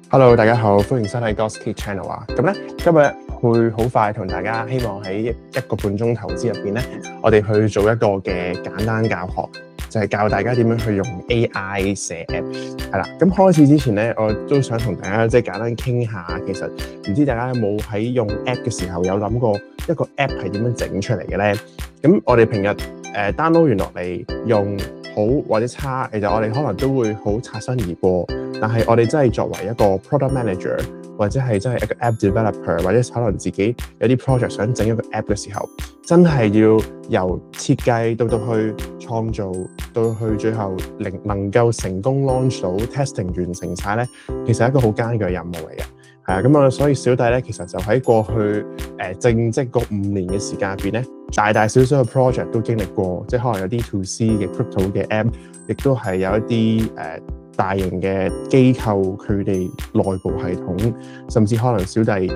Hello，大家好，歡迎收睇 Goskey Channel 啊！咁咧，今日會好快同大家希望喺一個半鐘頭之入邊咧，我哋去做一個嘅簡單教學，就係教大家點樣去用 AI 寫 app 係啦。咁開始之前咧，我都想同大家即係簡單傾下，其實唔知大家有冇喺用 app 嘅時候有諗過一個 app 係點樣整出嚟嘅咧？咁我哋平日download 完落嚟用好或者差，其實我哋可能都會好擦身而過。但係我哋真係作為一個 product manager，或者係真係一個 app developer，或者可能自己有啲 project 想整一個 app 嘅時候，真係要由設計到去創造，到去最後能夠成功 launch 到 testing 完成晒咧，其實係一個好艱巨嘅任務嚟嘅。係啊，咁所以小弟咧，其實就喺過去正職嗰5年嘅時間入邊咧，大大小小嘅 project 都經歷過，即係可能有啲 to C 嘅 crypto 嘅 app， 亦都係有一啲大型嘅機構佢哋內部系統，甚至可能小弟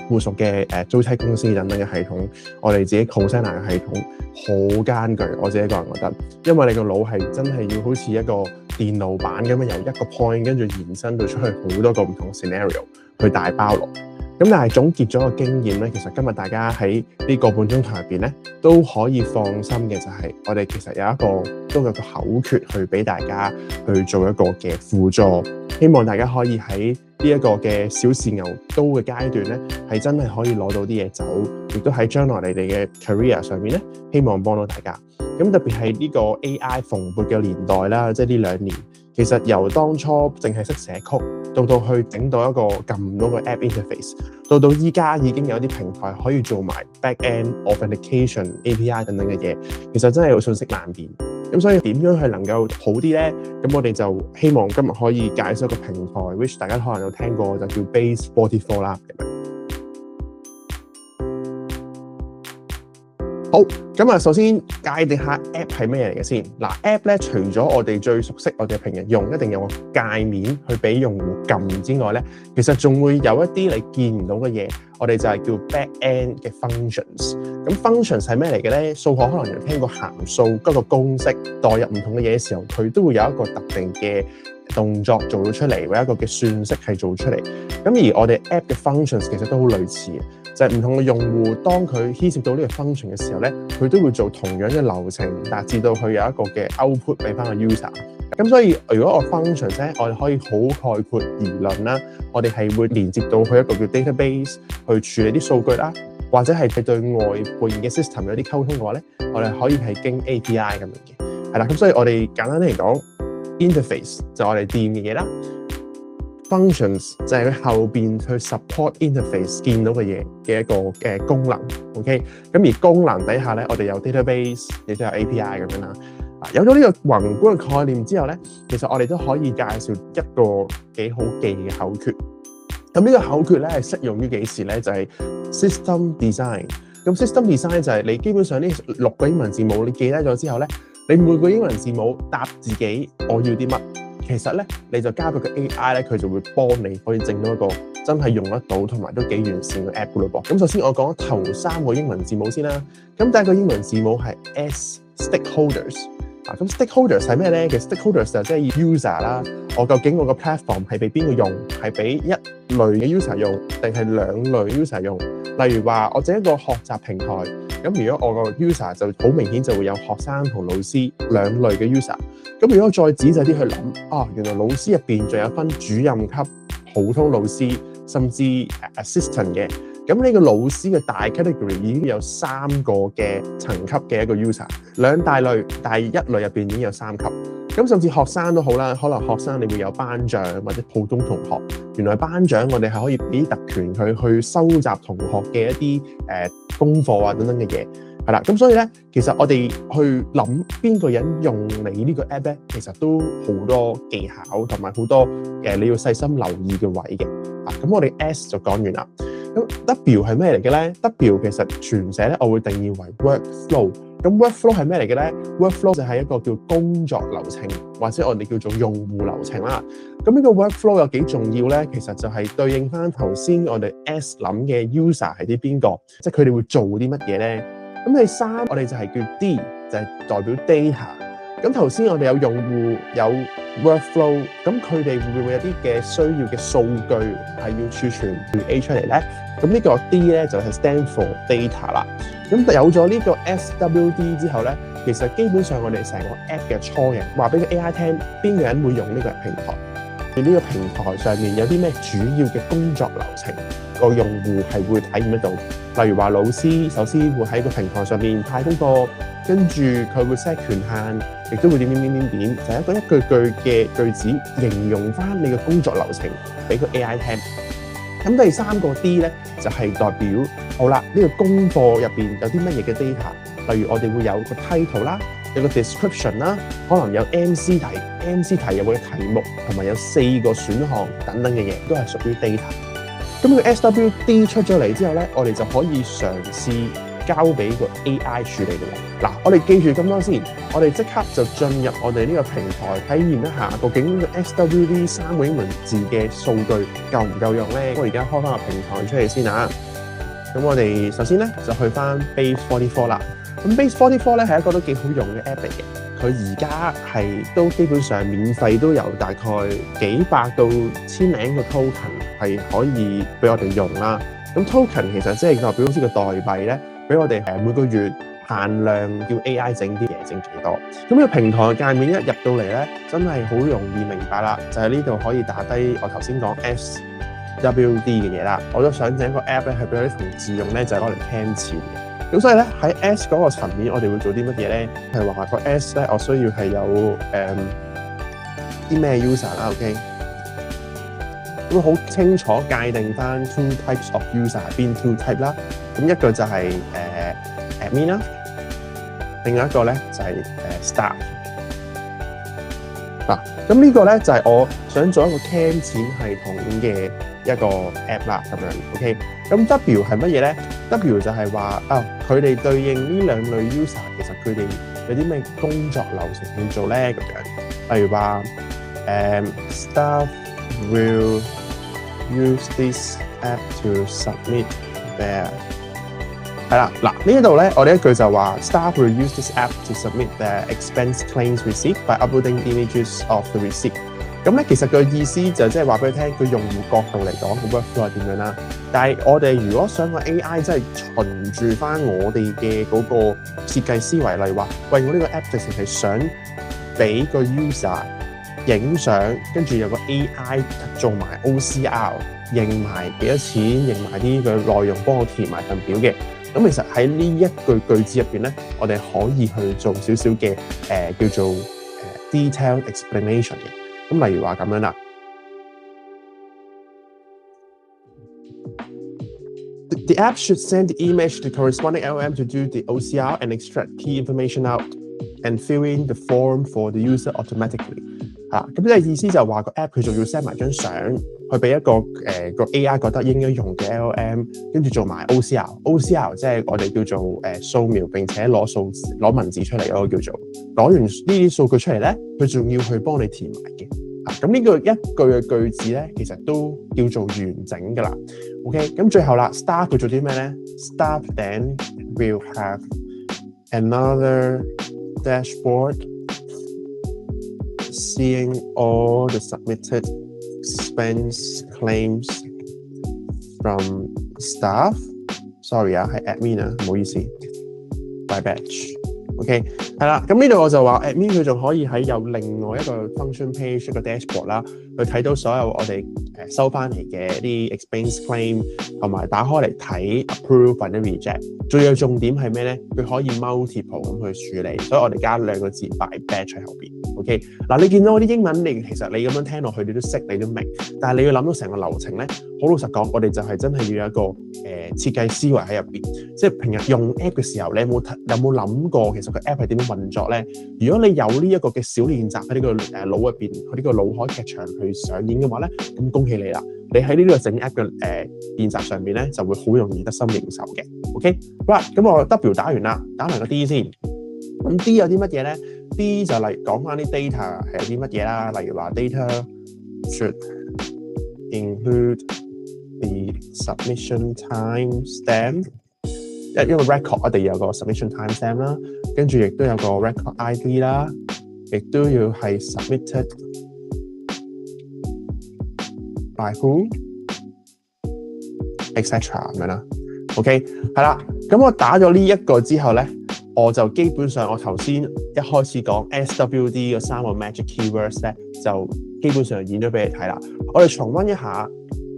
附屬嘅租車公司等等嘅系統，我哋自己 Coursera 嘅系統好艱巨，我自己個人覺得，因為你個腦係真係要好似一個電腦版咁樣，由一個 point 跟住延伸到出去好多個唔同 scenario 去大包落。咁但係總結咗個經驗咧，其實今日大家喺呢個半鐘頭入邊咧，都可以放心嘅就係我哋其實都有個口訣去俾大家去做一個嘅輔助，希望大家可以喺呢一個嘅小試牛刀嘅階段咧，係真係可以攞到啲嘢走，亦都喺將來你哋嘅 career 上面咧，希望幫到大家。咁特別係呢個 AI 蓬勃嘅年代啦，即係呢2年。其實由當初淨係識寫曲，到去整到一個撳到個 app interface， 到依家已經有啲平台可以做埋 back-end authentication、API 等等嘅嘢，其實真係有瞬息萬變。咁所以點樣去能夠好啲咧？咁我哋就希望今日可以介紹一個平台 which 大家可能有聽過，就叫 Base44 啦。好，咁啊，首先界定下 app 係咩嚟嘅先。嗱 ，app 咧除咗我哋最熟悉，我哋平日用一定有個界面去俾用戶撳之外咧，其實仲會有一啲你見唔到嘅嘢，我哋就係叫 back-end 嘅 functions。咁 functions 係咩嚟嘅咧？數學可能有聽過函數嗰個公式，代入唔同嘅嘢嘅時候，佢都會有一個特定嘅動作做到出嚟，或者一個嘅算式係做出嚟。咁而我哋 app 嘅 functions 其實都好類似嘅。就係唔同嘅用戶，當佢牽涉到呢個 function 嘅時候咧，佢都會做同樣嘅流程，達至到佢有一個嘅 output 俾翻個 user。咁所以如果我 function 咧，我哋可以好概括而論啦，我哋係會連接到去一個叫 database 去處理啲數據啦，或者係對外部嘅 system 有啲溝通嘅話咧，我哋可以係經 API 咁樣嘅。係啦，咁所以我哋簡單啲嚟講 ，interface 就係我哋掂嘅嘢啦。Functions 就係佢後邊去 support interface 見到嘅嘢嘅一個嘅功能 ，OK？ 咁而功能底下咧，我哋有 database， 亦都有 API 咁樣啦。有咗呢個宏觀嘅概念之後咧，其實我哋都可以介紹一個幾好記嘅口訣。咁呢個口訣咧係適用於幾時咧？就係 system design。咁 system design 就係你基本上呢6個英文字母你記低咗之後咧，你每個英文字母答自己我要啲乜。其實咧，你就交俾個 AI 咧，佢就會幫你可以整到一個真係用得到同埋都幾完善嘅 app 噶咯噃。咁首先我講頭3個英文字母先啦。咁第一個英文字母係 S，stakeholders。咁 stakeholders 係咩咧？其實 stakeholders 就即係 user 啦。我究竟我個 platform 係俾邊個用？係俾一類嘅 user 用，定係2類 user 用？例如話我整一個學習平台，咁如果我個 user 就好明顯就會有學生同老師2類嘅 user。咁如果我再仔細啲去諗，原來老師入邊仲有分主任級、普通老師，甚至 assistant 嘅。咁呢個老師嘅大 category 已經有3個嘅層級嘅一個 user，2大類，但係1類入邊已經有3級。咁甚至學生都好啦，可能學生你會有班長或者普通同學。原來班長我哋係可以俾特權佢去收集同學嘅一啲功課啊等等嘅嘢。係啦，咁所以咧，其實我哋去諗邊個人用你呢個 app 咧，其實都好多技巧同埋好多你要細心留意嘅位嘅。咁我哋 S 就講完啦。咁 W 係咩嚟嘅咧 ？W 其實全寫咧，我會定義為 workflow。咁 workflow 係咩嚟嘅咧 ？workflow 就係一個叫工作流程，或者我哋叫做用戶流程啦。咁呢個 workflow 有幾重要咧？其實就係對應翻頭先我哋 S 諗嘅 user 係啲邊個，即係佢哋會做啲乜嘢咧？咁第3我哋就係叫 D，就係代表 data。咁頭先我哋有用戶有 workflow， 咁佢哋會唔會有啲嘅需要嘅數據係要儲存 A 出嚟咧？咁呢個 D 咧就係 stand for data 啦。咁有咗呢個 SWD 之後咧，其實基本上我哋成個 app 嘅初型話俾個 AI 聽，邊個人會用呢個平台？呢個平台上面有啲咩主要嘅工作流程，個用戶係會體驗得到。例如話老師首先會喺個平台上面派功課，跟住佢會 set 權限，亦都會點，就係一句句嘅句子形容翻你嘅工作流程俾個 AI 聽。咁第三個 D 咧就係代表好啦，呢個功課入邊有啲乜嘢嘅 data， 例如我哋會有個 title 啦，有個 description 啦，可能有 MC 題有個題目，同埋有4個選項等等嘅嘢，都係屬於 data。咁個 SWD 出咗嚟之後咧，我哋就可以嘗試交俾個 AI 處理嘅。嗱，我哋記住咁多先，我哋即刻就進入我哋呢個平台體驗一下，究竟呢個 SWD 3個英文字嘅數據夠唔夠用咧？我而家開翻個平台出嚟先啊。咁我哋首先咧就去翻 Base 44啦。咁 Base 44咧係一個都幾好用嘅 app 嚟嘅。佢而家係都基本上免費都有大概幾百到千零個 token 係可以俾我哋用啦。咁 token 其實即係代表好似個代幣咧，俾我哋每個月限量叫 AI 整啲嘢整幾多。咁呢個平台嘅界面一入到嚟咧，真係好容易明白啦。就係呢度可以打低我頭先講 SWD 嘅嘢啦。我都想整個 app 咧，係俾我啲同事用咧，就係攞嚟聽錢嘅。咁所以咧喺 S 嗰個層面，我哋會做啲乜嘢咧？係話個 S 咧，我需要係有啲咩 user 啦 ，OK？ 咁好清楚界定翻 two types of user 係邊 two type 啦。咁一個就係admin 啦，另外一個咧就係staff。嗱，咁呢個咧就係我想做一個 cam 錢系統嘅一個 app 啦，咁樣 OK。咁 W 係乜嘢咧 ？W 就係話佢哋對應呢兩類 user， 其實佢哋有啲咩工作流程要做咧？咁樣，例如話staff will use this app to submit their 係啦，嗱呢度咧，我哋一句就話 staff will use this app to submit their expense claims receipt by uploading images of the receipt。咁咧，其實個意思就即係話俾你聽，佢用戶角度嚟講，個 workflow 係點樣啦。但係我哋如果想個 AI 真係循住翻我哋嘅嗰個設計思維，例如話，喂，我呢個 app 直情係想俾個 user 影相，跟住有個 AI 做埋 OCR， 認埋幾多錢，認埋啲嘅內容，幫我填埋份表嘅。咁其實喺呢一句子入邊咧，我哋可以去做少少嘅叫做detailed explanation 嘅。咁例如話咁樣啦。The app should send the image to corresponding LLM to do the OCR and extract key information out and fill in the form for the user automatically。咁即係意思就係話個 app 佢仲要 send 埋張相去俾一個個 AI 覺得應該用嘅 LLM， 跟住做埋 OCR 即係我哋叫做掃描並且攞文字出嚟嗰個叫做攞完呢啲數據出嚟咧，佢仲要去幫你填埋嘅。咁呢個一句嘅句子咧，其實都叫做完整噶啦。OK， 咁最後啦 ，staff 佢做啲咩咧 ？Staff then will have another dashboard seeing all the submitted expense claims from staff。Sorry 啊，係 admin 啊，唔好意思 ，by batch。OK， 係啦，咁呢度我就話 admin 佢仲可以喺有另外一個 function page 一個 dashboard 啦，去睇到所有我哋收翻嚟嘅一啲 expense claim， 同埋打開嚟睇 approve 或者 reject。最有重點係咩咧？佢可以 multiple 咁去處理，所以我哋加兩個字 by batch 喺後邊。OK， 嗱你見到我啲英文，其實你咁樣聽落去，你都識，你都明，但係你要諗到成個流程咧，好老實講，我哋就係真係要有一個設計思維喺入邊。即係平日用 app 嘅時候，你有冇諗過其實個 app 係點樣運作咧？如果你有呢一個嘅小練習喺呢個腦入邊，喺呢個腦海劇場去上演嘅話咧，咁恭喜你啦！你喺呢個整 app 嘅練習上面咧，就會好容易得心應手嘅。OK， 好啦，咁我 W 打完啦，打埋個 D 先。咁 D 有啲乜嘢咧 ？D 就嚟講翻啲 data 係有啲乜嘢啦，例如話 data should include the submission time stamp， 因為 record 我哋有個 submission time stamp 啦，跟住亦都有個 record ID 啦，亦都要係 submitted by who，etc. 咁樣啦。OK， 係啦。咁我打咗呢一個之後咧，我就基本上我頭先一開始講 SWD 嗰3個 magic keywords 咧，就基本上演咗俾你睇啦。我哋重溫一下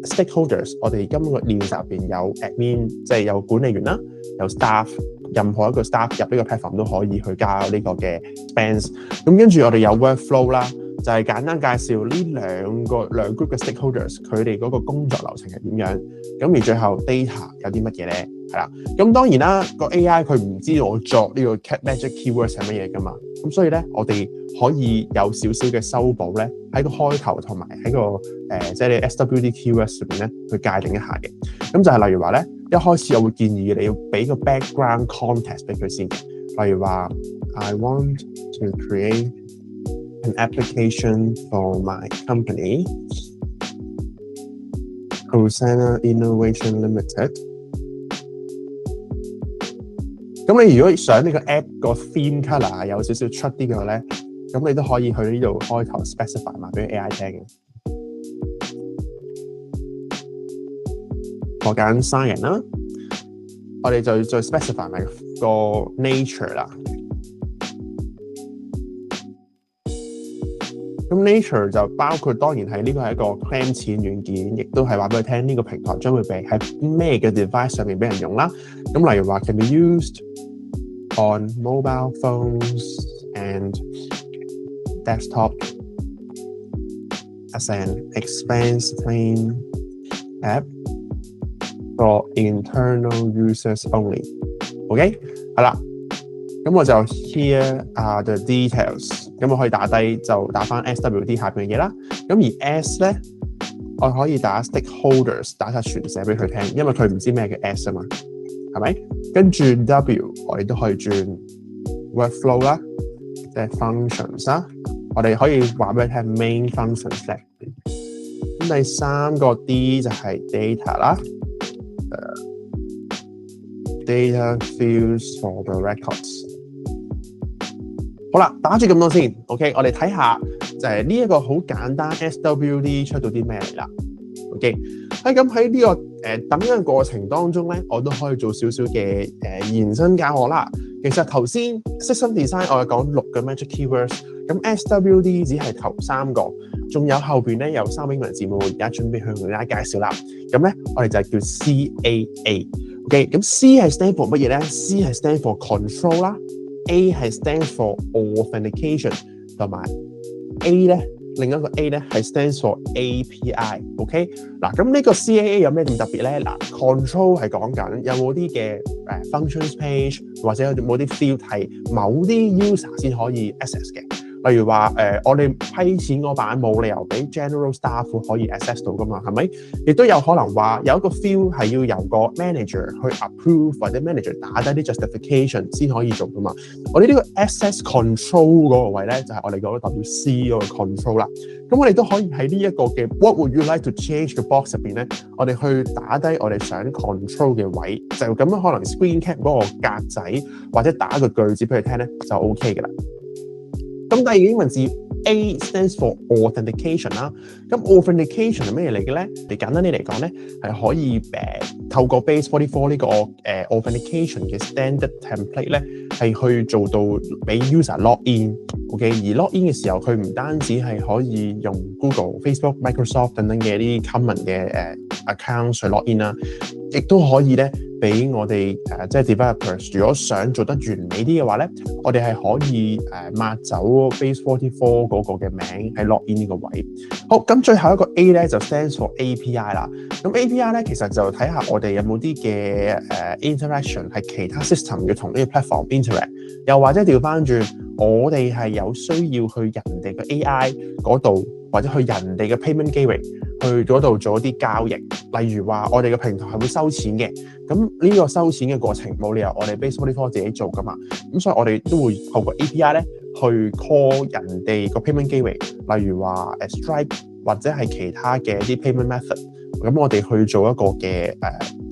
stakeholders， 我哋今個練習入邊有 admin， 即係有管理員啦，有 staff， 任何一個 staff 入呢個 platform 都可以去加呢個嘅 spans。咁跟住我哋有 workflow 啦，就係簡單介紹呢兩 group 嘅 stakeholders 佢哋嗰個工作流程係點樣。咁而最後 data 有啲乜嘢咧？係啦，咁當然啦，個 AI 佢唔知我作呢個 magic keywords 係乜嘢噶嘛，咁所以咧我哋可以有少少嘅修補咧，喺個開頭同埋喺個即係你 SWD keywords 入邊咧去界定一下嘅。咁就係例如話咧，一開始我會建議你要俾個 background context 俾佢先，例如話 I want to create an application for my company, Hosanna Innovation Limited。咁你如果想呢個 app 個 theme colour 有少少出啲嘅話咧，咁你都可以去呢度開頭 specify 埋俾 AI 聽嘅。我揀 science 啦，我哋就再 specify 埋個 nature 啦。咁 nature 就包括當然係呢個係一個 claim 錢軟件，亦都係話俾佢聽呢個平台將會俾喺咩嘅 device 上面俾人用啦。咁例如話 can be used on mobile phones and desktop as an expense claim app for internal users only。OK， 係啦。咁我就 here are the details。咁我可以打低就打翻 SWD 下邊嘅嘢啦。咁而 S 咧，我可以打 stakeholders， 打晒全寫俾佢聽，因為佢唔知咩叫 S 啊嘛，係咪？跟住 W 我哋都可以轉 workflow 啦，即係 functions 啦。我哋可以話俾佢聽 main functions 咧。咁第3個 D 就係 data 啦。Data fields for the records。好啦，打住咁多先 ，OK， 我哋睇下就係呢一個好簡單 SWD 出到啲咩嚟啦 ，OK， 咁喺呢個等嘅過程當中咧，我都可以做少少嘅延伸教學啦。其實頭先 system design 我係講6個 magic keywords， 咁 SWD 只係頭3個，仲有後邊咧有3個英文字母，而家準備向大家介紹啦。咁咧我哋就叫 CAA。OK， 咁 C 係 stand for 乜嘢咧 ？C 係 stand for control 啦 ，A 係 stand for authentication， 同埋 A 咧，另一個 A 咧係 stand for API。OK， 嗱，咁呢個 CAA 有咩咁特別咧？嗱 ，control 係講緊有冇啲嘅functions page 或者有冇啲 field 係某啲 user 先可以 access 嘅。例如話我哋批錢嗰版冇理由俾 general staff 可以 access 到噶嘛，係咪？亦都有可能話有一個 field 係要由個 manager 去 approve 或者 manager 打低啲 justification 先可以做噶嘛。我哋呢個 access control 嗰個位咧，就係我哋嗰個 WC 嗰個 control 啦。咁我哋都可以喺呢一個嘅 What would you like to change 嘅 box 入邊咧，我哋去打低我哋想 control 嘅位，就咁樣可能 screen cap 嗰個格仔或者打個句子俾佢聽咧，就 OK 嘅啦。咁第二個英文字 A stands for authentication 啦。咁 authentication 係咩嚟嘅咧？你簡單啲嚟講咧，係可以透過 Base44 呢個authentication 嘅 standard template 咧，係去做到俾 user log in。OK， 而 log in 嘅時候，佢唔單止係可以用 Google、Facebook、Microsoft 等等嘅啲 common 嘅account 去 log in 啦，亦都可以咧俾我哋即係 developers 如果想做得完美啲嘅話咧，我哋係可以抹走 Base44 嗰個嘅名喺 log in 呢個位。好，咁最後一個 A 咧就 stands for API 啦。咁 API 咧其實就睇下我哋有冇啲嘅interaction 係其他 system 要同呢個 platform interact， 又或者調翻轉我哋係有需要去人哋嘅 AI 嗰度，或者去人哋嘅 payment gateway 去嗰度做一啲交易。例如話我哋嘅平台係會收錢嘅，咁呢個收錢嘅過程冇理由我哋 Base44 自己做噶嘛，咁所以我哋都會透過 API 咧去 call 人哋個 payment gateway， 例如話Stripe 或者係其他嘅一啲 payment method， 咁我哋去做一個嘅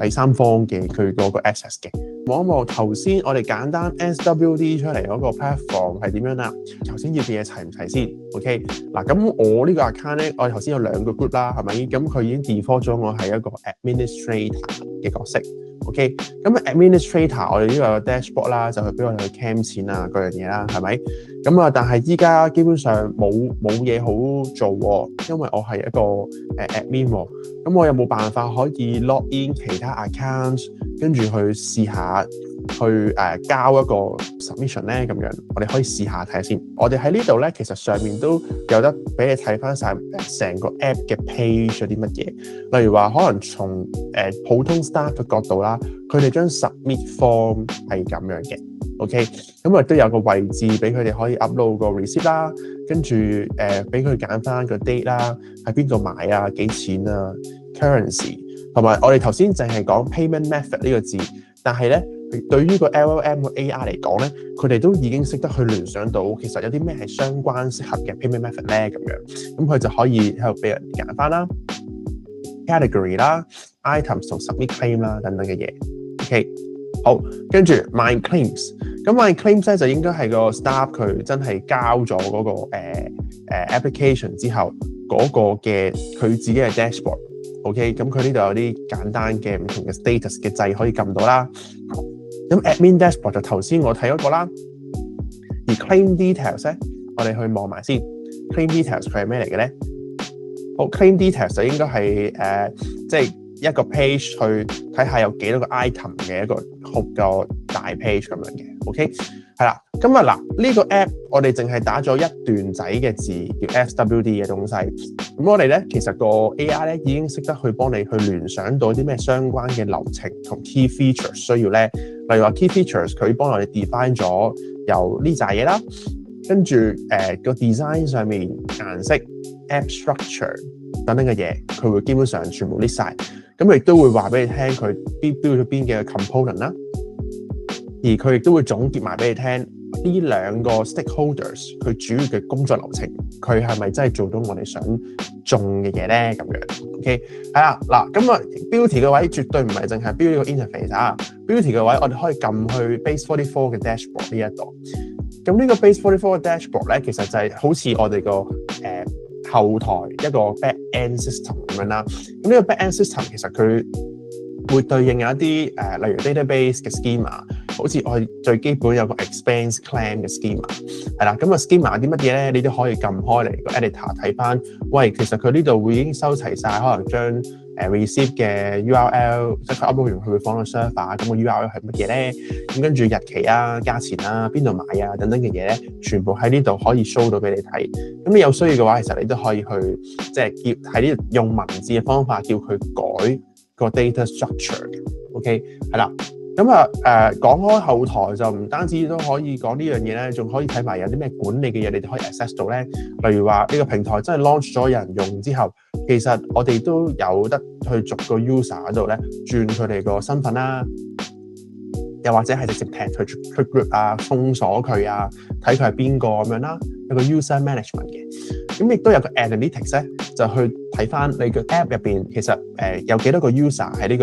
第三方嘅佢嗰個 access 嘅。望一望頭先我哋簡單 SWD 出嚟嗰個 platform 係點樣啦？頭先要嘅嘢齊唔齊先 ？OK 嗱，咁我呢個 account 咧，我哋頭先有2個 group 啦，係咪？咁佢已經 default 咗我係一個 administrator 嘅角色。OK， 咁 administrator 我哋呢個 dashboard 啦，就係俾我哋去 cam 錢啊嗰樣嘢啦，係咪？咁啊，但係依家基本上冇嘢好做喎，因為我係一個admin 喎，咁我有冇辦法可以 log in 其他 account， 跟住去試下去交一個 submission 咧咁樣，我哋可以試下睇下先。我哋喺呢度咧，其實上面都有得俾你睇翻晒成個 app 嘅 page 有啲乜嘢，例如話可能從普通 staff 嘅角度啦，佢哋將 submit form 係咁樣嘅。OK， 咁都有個位置俾佢哋可以 upload 個 receipt 啦，跟住俾佢揀翻個 date 啦，喺邊度買啊，幾錢啊 ，currency， 同埋我哋頭先淨係講 payment method 呢個字，但係咧對於個 LLM 個 AI 嚟講咧，佢哋都已經識得去聯想到其實有啲咩係相關適合嘅 payment method 咧咁樣，咁佢就可以喺度俾人揀翻啦 ，category 啦 ，items 同 submit claim 啦等等嘅嘢 ，OK。好，跟住 my claims， 咁 my claims 咧就應該係個 staff 佢真係交咗嗰個application 之後嗰個嘅佢自己嘅 dashboard，OK， 咁佢呢度有啲簡單嘅唔同嘅 status 嘅掣可以撳到啦。咁 admin dashboard 就頭先我睇嗰個啦，而 claim details 咧，我哋去望埋先 ，claim details 佢係咩嚟嘅咧？好 ，claim details 就應該係即係一個 page 去睇下有幾多個 item 嘅一個大 page 咁樣嘅 ，OK， 係啦。咁啊嗱，呢個 app 我哋淨係打咗一段仔嘅字叫 SWD 嘅東西。咁我哋咧其實個 AI 咧已經識得去幫你去聯想到啲咩相關嘅流程同 key features 需要咧。例如話 key features 佢幫我哋 define 咗有呢扎嘢啦，跟住個 design 上面顏色 app structure 等等嘅嘢，佢會基本上全部 list 晒。咁亦都會話俾你聽佢標咗邊嘅 component 啦，而佢亦都會總結埋俾你聽呢2個 stakeholders 佢主要嘅工作流程，佢係咪真係做到我哋想種嘅嘢咧？咁樣 OK 係啦嗱，咁啊標題嘅位絕對唔係淨係標呢個 interface 啊，標題嘅位我哋可以撳去 Base44 嘅 dashboard 呢一度。咁呢個 Base44 嘅 dashboard 咧，其實就係好似我哋個後台一個 back end system 咁樣啦，咁呢個 back end system 其實佢會對應有一啲例如 database 嘅 schema， 好似我哋最基本有個 expense claim 嘅 schema， 係啦，咁啊 schema 有啲乜嘢咧？你都可以撳開嚟個 editor 睇翻，喂，其實佢呢度會已經收齊晒，可能將receipt 嘅 URL， 即係佢 upload 完佢會放到 server， 咁個 URL 係乜嘢咧？咁跟住日期啊、價錢啊、邊度買啊等等嘅嘢咧，全部喺呢度可以 show 到俾你睇。咁你有需要嘅話，其實你都可以去即係叫喺呢度用文字嘅方法叫佢改個 data structure 嘅。OK 係啦。咁啊講開後台就唔單止都可以講呢樣嘢咧，仲可以睇埋有啲咩管理嘅嘢，你哋可以 access 到咧。例如話呢個平台真係 launch 咗有人用之後，其實我哋都有得去逐個 user 嗰度咧轉佢哋個身份啦，又或者係直接踢佢出 group 啊，封鎖佢啊，睇佢係邊個咁樣啦，有個 user management 嘅。咁亦都有個 analytics 咧，就去睇翻你個 app 入邊其實有幾多個 user 喺呢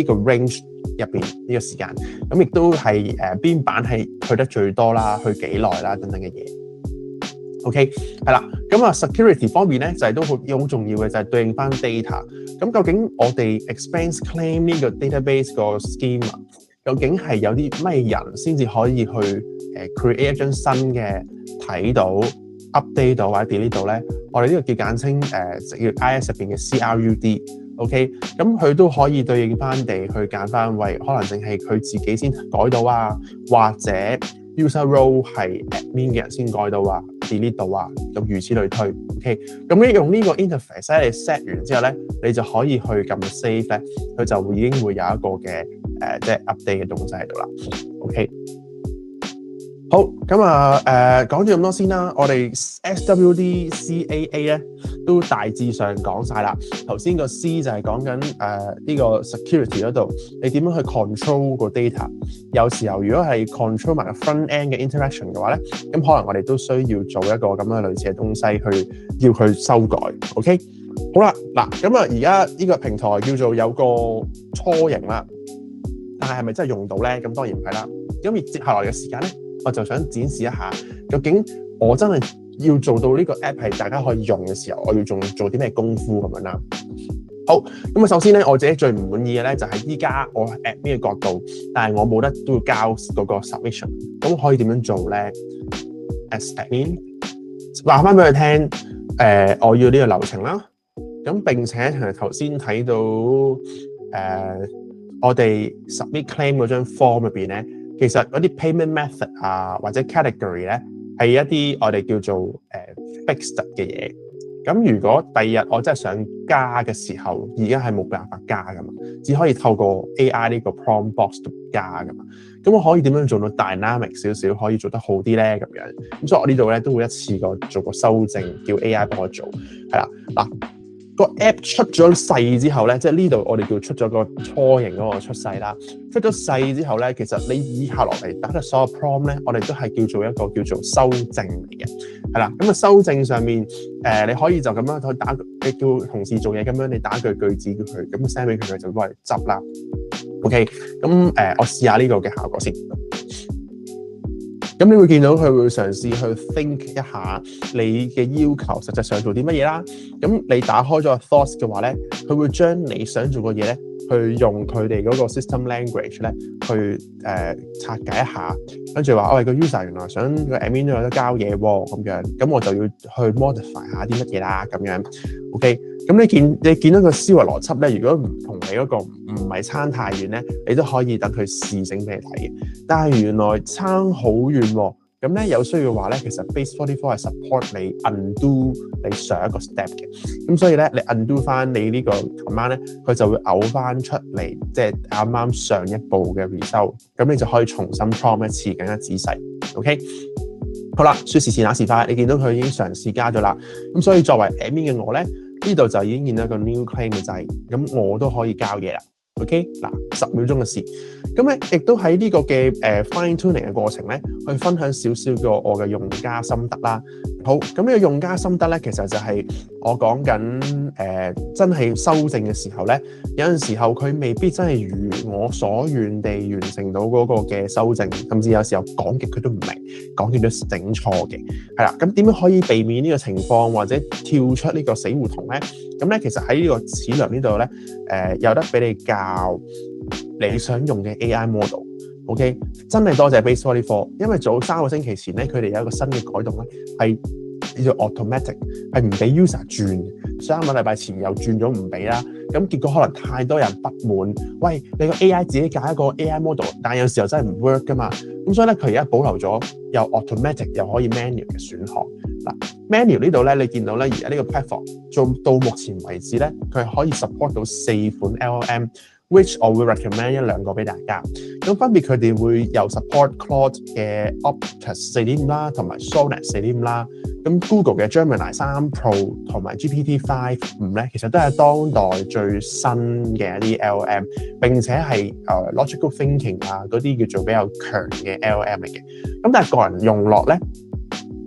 個 range 入邊呢個時間，咁亦都係邊版係去得最多啦，去幾耐啦等等嘅嘢。OK 係啦，咁啊 security 方面咧就係都好重要嘅，就係對應翻 data。咁究竟我哋 expense claim 呢個 database 個 schema， 究竟係有啲咩人先至可以去create 一張新嘅睇到 update 到或者 delete 到咧？我哋呢個叫簡稱叫 IS 入邊嘅 CRUD。OK， 咁佢都可以對應翻地去揀翻位，可能淨係佢自己先改到啊，或者 user role 係 admin 嘅人先改到啊 delete 到啊，咁如此類推。OK， 咁你用呢個 interface 咧，你 set 完之後咧，你就可以去撳 save 咧，佢就已經會有一個嘅即係 update 嘅東西喺度啦。OK。好，咁講咗咁多先啦，我哋 SWD CAA 咧都大致上講晒啦。頭先個 C 就係講緊呢個 security 嗰度，你點樣去 control 個 data？有時候如果係 control 埋個 front end 嘅 interaction 嘅話咧，咁可能我哋都需要做一個咁樣類似嘅東西去要佢修改。OK， 好啦，嗱，咁而家呢個平台叫做有個雛形啦。但係咪真係用到咧？咁當然唔係啦。咁而接下來嘅時間咧，我就想展示一下，究竟我真係要做到呢個 app 係大家可以用嘅時候，我要做啲咩功夫咁樣啦。好，咁首先咧，我自己最唔滿意嘅咧就係依家我 admin 嘅角度，但係我冇得都要交嗰個 submission， 咁可以點樣做咧 ？As admin 話翻俾佢聽，我要呢個流程啦。咁並且係頭先睇到我哋 submit claim 嗰張 form 入邊咧，其實嗰啲 payment method 啊或者 category 咧係一啲我哋叫做fixed 嘅嘢。咁如果第二日我真係想加嘅時候，而家係冇辦法加噶嘛，只可以透過 AI 呢個 prompt box 度加噶嘛。咁我可以點樣做到 dynamic 少少，可以做得好啲咧？咁樣咁所以我呢度咧都會一次過做個修正，叫 AI 幫我做係啦。嗱，個 app 出咗世之後咧，即係呢度我哋叫出咗個初型嗰個出世啦。出咗世之後咧，其實你以下落嚟打嘅所有 prompt 咧，我哋都係叫做一個叫做修正嚟嘅，係啦。咁啊修正上面你可以就咁樣去打，你叫同事做嘢咁樣，你打句句子叫佢，咁 send 俾佢，佢就幫你執啦。OK， 咁我試下呢個嘅效果先。咁你會見到佢會嘗試去 think 一下你嘅要求，實際上做啲乜嘢啦。咁你打開咗個 thoughts 嘅話咧，佢會將你想做嘅嘢咧，去用佢哋嗰個 system language 咧，去拆解一下，跟住話，個 user 原來想個 admin 都有得交嘢喎，咁樣，咁我就要去 modify 下啲乜嘢啦，咁樣 OK。咁你見到個思維邏輯咧，如果唔同你嗰個唔係差太遠咧，你都可以等佢試整俾你睇嘅。但係原來差好遠喎，咁咧有需要嘅話咧，其實 Base44 係 support 你 undo 你上一個 step 嘅。咁所以咧，你 undo 翻你呢個 command 咧，佢就會嘔翻出嚟，即係啱啱上一步嘅 result。咁你就可以重新 prompt 一次，更加仔細。OK。好啦，說時遲那時快，你見到佢已經嘗試加咗啦。咁所以作為 admin 嘅我咧，呢度就已經見到一個 new claim 嘅掣，咁我都可以交嘢啦。OK， 嗱10秒鐘嘅事，咁咧亦都喺呢個嘅fine tuning 嘅過程咧，去分享少少嘅我嘅用家心得啦。好，咁呢個用家心得咧，其實就係我講緊真係修正嘅時候咧，有陣時候佢未必真係如我所願地完成到嗰個嘅修正，甚至有時候講極佢都唔明，講極都整錯嘅，係啦。咁點樣可以避免呢個情況，或者跳出呢個死胡同咧？咁咧，其實喺呢個齒輪呢度咧，有得俾你教你想用嘅 AI model。OK， 真係多謝 Base44，因為早3個星期前咧，佢哋有一個新嘅改動咧，係叫做 automatic， 係唔俾 user 轉。3個禮拜前又轉咗唔俾啦，咁結果可能太多人不滿，喂，你個 AI 自己揀一個 AI model， 但係有時候真係唔 work 噶嘛。咁所以咧，佢而家保留咗有 automatic 又可以 manual 嘅選項。嗱 ，manual 呢度咧，你見到咧，而家呢個 platform 做到目前為止咧，佢係可以 support 到4款 LLM。which 我會 recommend 1-2個俾大家，咁分別佢哋會有 support Claude 嘅 Opus 4.5 啦，同埋 Sonnet 4.5啦。咁 Google 嘅 Gemini 3 Pro 同埋 GPT-5 咧，其實都係當代最新嘅一啲 LLM， 並且係logical thinking 啊嗰啲叫做比較強嘅 LLM 嚟嘅。咁但係個人用落咧，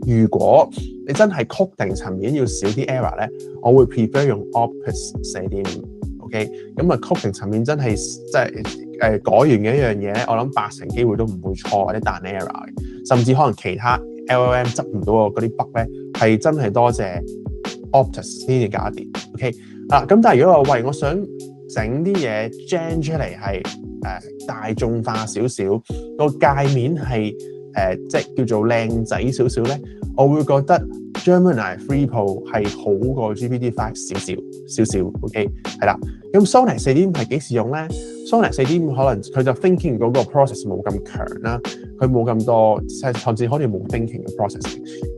如果你真係 coding 層面要少啲 error 咧，我會 prefer 用 Opus 4.5。OK， 咁啊 coding 層面真係即係改完嘅一樣嘢咧，我諗80%機會都唔會錯或者彈 error 嘅，甚至可能其他 LLM 執唔到嗰啲 bug 咧，係真係多謝 Opus 呢啲搞掂。OK， 咁但係如果我我想整啲嘢 gen 出嚟係大眾化少少，個界面係即係叫做靚仔少少咧，我會覺得 Gemini 3 Pro 係好過 GPT-5 少少 OK 係啦。咁 Sonnet 4.5係幾時用咧？ Sonnet 4.5可能佢就 thinking 嗰個 process 冇咁強啦，佢冇咁多，甚至可能冇 thinking 嘅 process。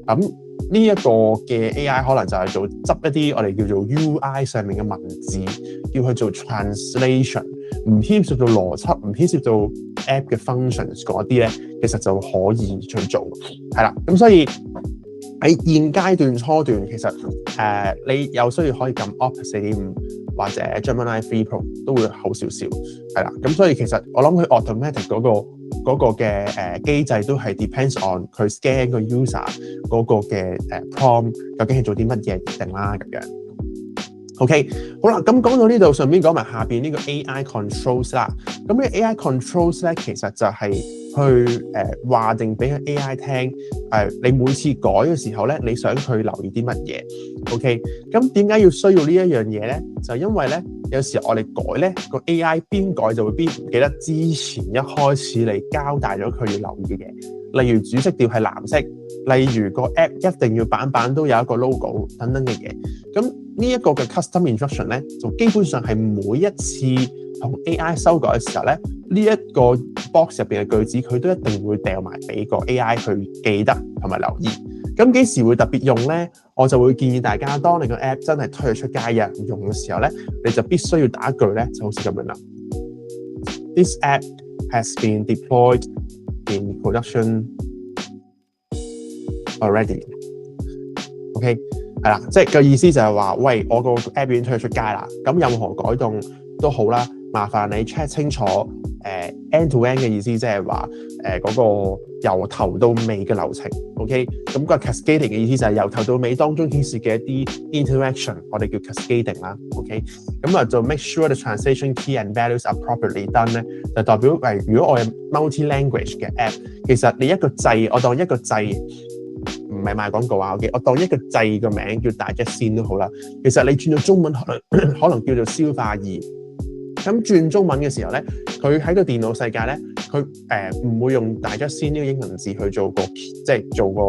咁呢一個嘅 AI 可能就係做執一啲我哋叫做 UI 上面嘅文字，要去做 translation， 唔牽涉到邏輯，唔牽涉到 app 嘅 functions 嗰啲咧，其實就可以去做係啦。咁所以喺現階段初段，其實你有需要可以撳 Opus 4.5或者 Gemini 3 Pro 都會好少少係啦。咁所以其實我諗佢 automatic 嗰個嘅機制都係 depends on 佢 scan 個 user 嗰個嘅prompt 究竟係做啲乜嘢決定啦咁樣。OK， 好啦，咁講到呢度，順便講埋下邊呢個 AI controls 啦。咁呢個 AI controls 咧，其實就係去話定俾個 AI 聽，你每次改嘅時候咧，你想佢留意啲乜嘢 ？OK， 咁點解要需要呢一樣嘢咧？就因為咧，有時我哋改咧個 AI 邊改就會邊唔記得之前一開始你交代咗佢要留意嘅嘢，例如主色調係藍色，例如個 app 一定要版版都有一個 logo 等等嘅嘢。咁呢一個嘅 custom instruction 咧，就基本上係每一次同 AI 修改嘅時候咧，呢一個 box 入邊嘅句子，佢都一定會掉埋俾個 AI 去記得同埋留意。咁幾時會特別用咧？我就會建議大家，當你個 app 真係推出街有人用嘅時候咧，你就必須要打一句咧，就好似咁樣啦。This app has been deployed in production already. OK。係啦，即係個意思就係話，喂，我個 app 已經推出街啦，咁任何改動都好啦，麻煩你 check 清楚end to end 嘅意思，即係話嗰個由頭到尾嘅流程 ，OK？ 咁個 cascading 嘅意思就係由頭到尾當中顯示嘅一啲 interaction， 我哋叫 cascading 啦 ，OK？ 咁就 make sure the translation key and values are properly done 咧，就代表如果我係 multi-language 嘅 app， 其實你一個掣，我當一個掣。唔係賣廣告啊 ，OK， 我當一個掣個名叫大隻先都好啦。其實你轉咗中文可能叫做消化儀。咁轉中文嘅時候咧，佢喺個電腦世界咧，佢唔會用大隻先呢個英文字去做個即係做個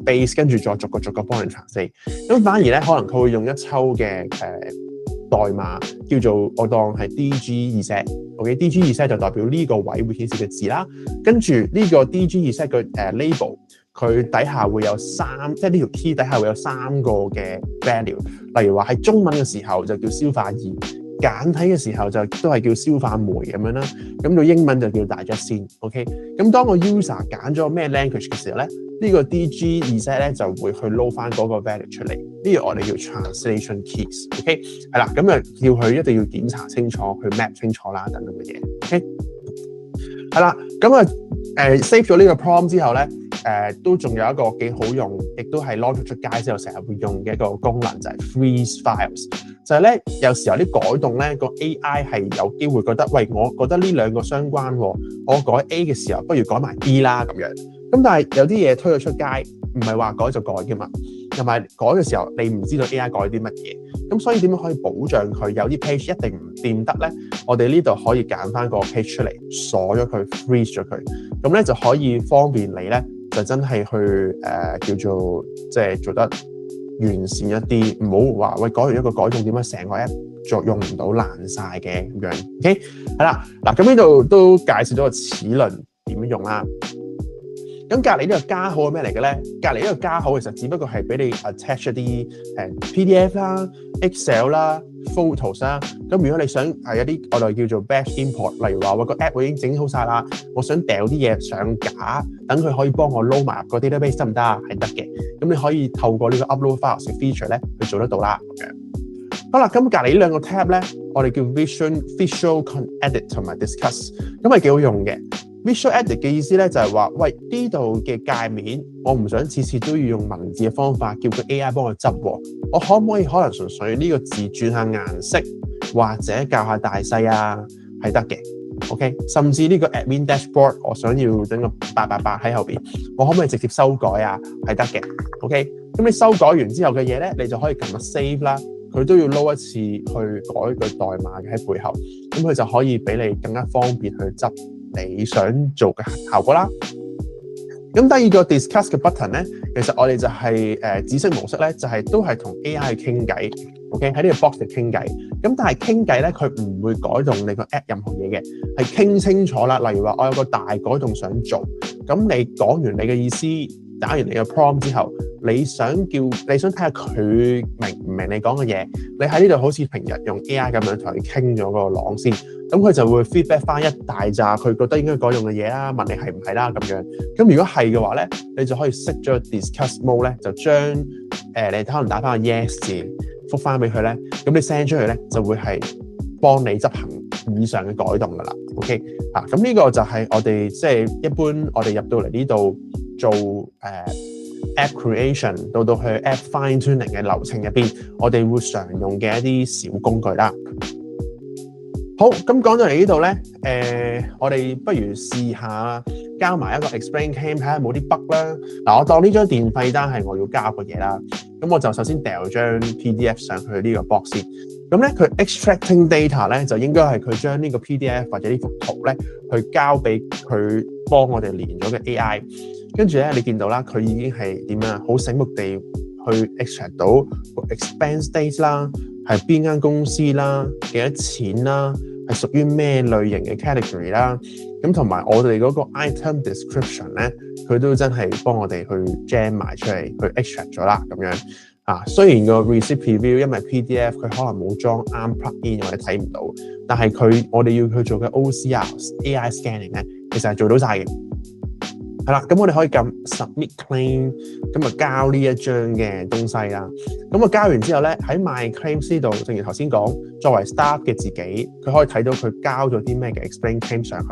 base， 跟住再逐個幫你translate。咁反而咧，可能佢會用一抽嘅代碼叫做我當係 DG reset。OK，DG reset 就代表呢個位會顯示嘅字啦。跟住呢個 DG reset 嘅label。佢底下會有即係呢條 key 底下會有3個嘅 value， 例如話喺中文嘅時候就叫消化儀，簡體嘅時候就都係叫消化酶咁樣啦。咁到英文就叫大隻先 ，OK。咁當個 user 揀咗咩 language 嘅時候咧，呢個 DG reset 咧就會去 load 翻嗰個 value 出嚟。呢個我哋叫 translation keys，OK。係啦，咁就叫佢一定要檢查清楚，去 map 清楚啦，等等嘅嘢 ，OK。係啦，咁save 咗呢個 prompt 之後咧。都仲有一個幾好用，亦都係 launch 出街之後成日會用嘅一個功能，就係 freeze files。就係咧，有時候啲改動咧，個 AI 係有機會覺得，喂，我覺得呢兩個相關喎，我改 A 嘅時候，不如改埋 B 啦咁樣。咁但係有啲嘢推咗出街，唔係話改就改嘅嘛，同埋改嘅時候你唔知道 AI 改啲乜嘢。咁所以點樣可以保障佢有啲 page 一定唔掂得咧？我哋呢度可以揀翻個 page 出嚟，鎖咗佢 freeze 咗佢，咁咧就可以方便你咧。就真係去叫做即係做得完善一啲，唔好話喂改完一個改動點解成個 app 作用唔到爛晒嘅咁樣 ，OK 係啦，嗱咁呢度都介紹咗個齒輪點樣用啦。咁隔離呢個加號係咩嚟嘅咧？隔離呢個加號其實只不過係俾你 attach 一啲PDF 啦、Excel 啦、Photos 啦。咁如果你想係一啲我哋叫做 batch import， 例如話個 app 我已經整好晒啦，我想掉啲嘢上架，等佢可以幫我撈埋入個 database 得唔得啊？係得嘅。咁你可以透過呢個 upload files 嘅 feature 咧去做得到啦。咁樣好啦，咁隔離呢兩個 tab 咧，我哋叫 visual edit 同埋 discuss， 咁係幾好用嘅。Visual edit 嘅意思咧就係話，喂呢度嘅界面，我唔想次次都要用文字嘅方法叫佢 AI 幫我執喎，我可唔可以可能純粹呢個字轉下顏色，或者校下大細啊，係得嘅。OK， 甚至呢個 admin dashboard， 我想要整個888喺後邊，我可唔可以直接修改啊？係得嘅。OK， 咁你修改完之後嘅嘢咧，你就可以撳個 save 啦，佢都要 load 一次去改個代碼嘅喺背後，咁佢就可以俾你更加方便去執你想做嘅效果啦。咁第二個 discuss 嘅 button 咧，其實我哋就係紫色模式咧，就係都係同 AI 去傾偈 ，OK 喺呢個 box 度傾偈。咁但係傾偈咧，佢唔會改動你個 app 任何嘢嘅，係傾清楚啦。例如話我有個大改動想做，咁你講完你嘅意思，打完你嘅 prompt 之後，你想睇下佢明唔明你講嘅嘢，你喺呢度好似平日用 AI 咁樣同佢傾咗個朗先，咁佢就會 feedback 翻一大紮佢覺得應該改用嘅嘢啦，問你係唔係啦咁樣。咁如果係嘅話咧，你就可以熄咗 discuss mode 咧，就將你可能打翻個 yes 字覆翻俾佢咧，咁你 send 出去咧就會係幫你執行以上嘅改動噶啦。OK 啊，咁呢個就係我哋即係一般我哋入到嚟呢度做 App creation 到去 App fine tuning 嘅流程入邊，我哋會常用嘅一啲小工具啦。好，咁講到嚟呢度咧，我哋不如試下交埋一個 explain cam 睇下有冇啲 bug 啦。嗱，我當呢張電費單係我要交嘅嘢啦，咁我就首先掉張 PDF 上去呢個 box 先。咁咧佢 extracting data 咧就應該係佢將呢個 PDF 或者呢幅圖咧去交俾佢幫我哋連咗嘅 AI， 跟住咧你見到啦，佢已經係點樣好醒目地去 extract 到個 expense date 啦，係邊間公司啦，幾多錢啦，係屬於咩類型嘅 category 啦，咁同埋我哋嗰個 item description 咧，佢都真係幫我哋去 jam 埋出嚟，去 extract 咗啦咁樣。雖然個 receipt preview 因為 PDF 佢可能冇裝啱 plugin 我哋睇唔到，但係我哋要佢做嘅 OCR AI scanning 咧，其實係做到晒嘅。係啦，咁我哋可以撳 submit claim， 咁啊交呢一張嘅東西啦。咁啊交完之後咧，喺 my claims 呢度，正如頭先講，作為 staff 嘅自己，佢可以睇到佢交咗啲咩嘅 explain claim 上去，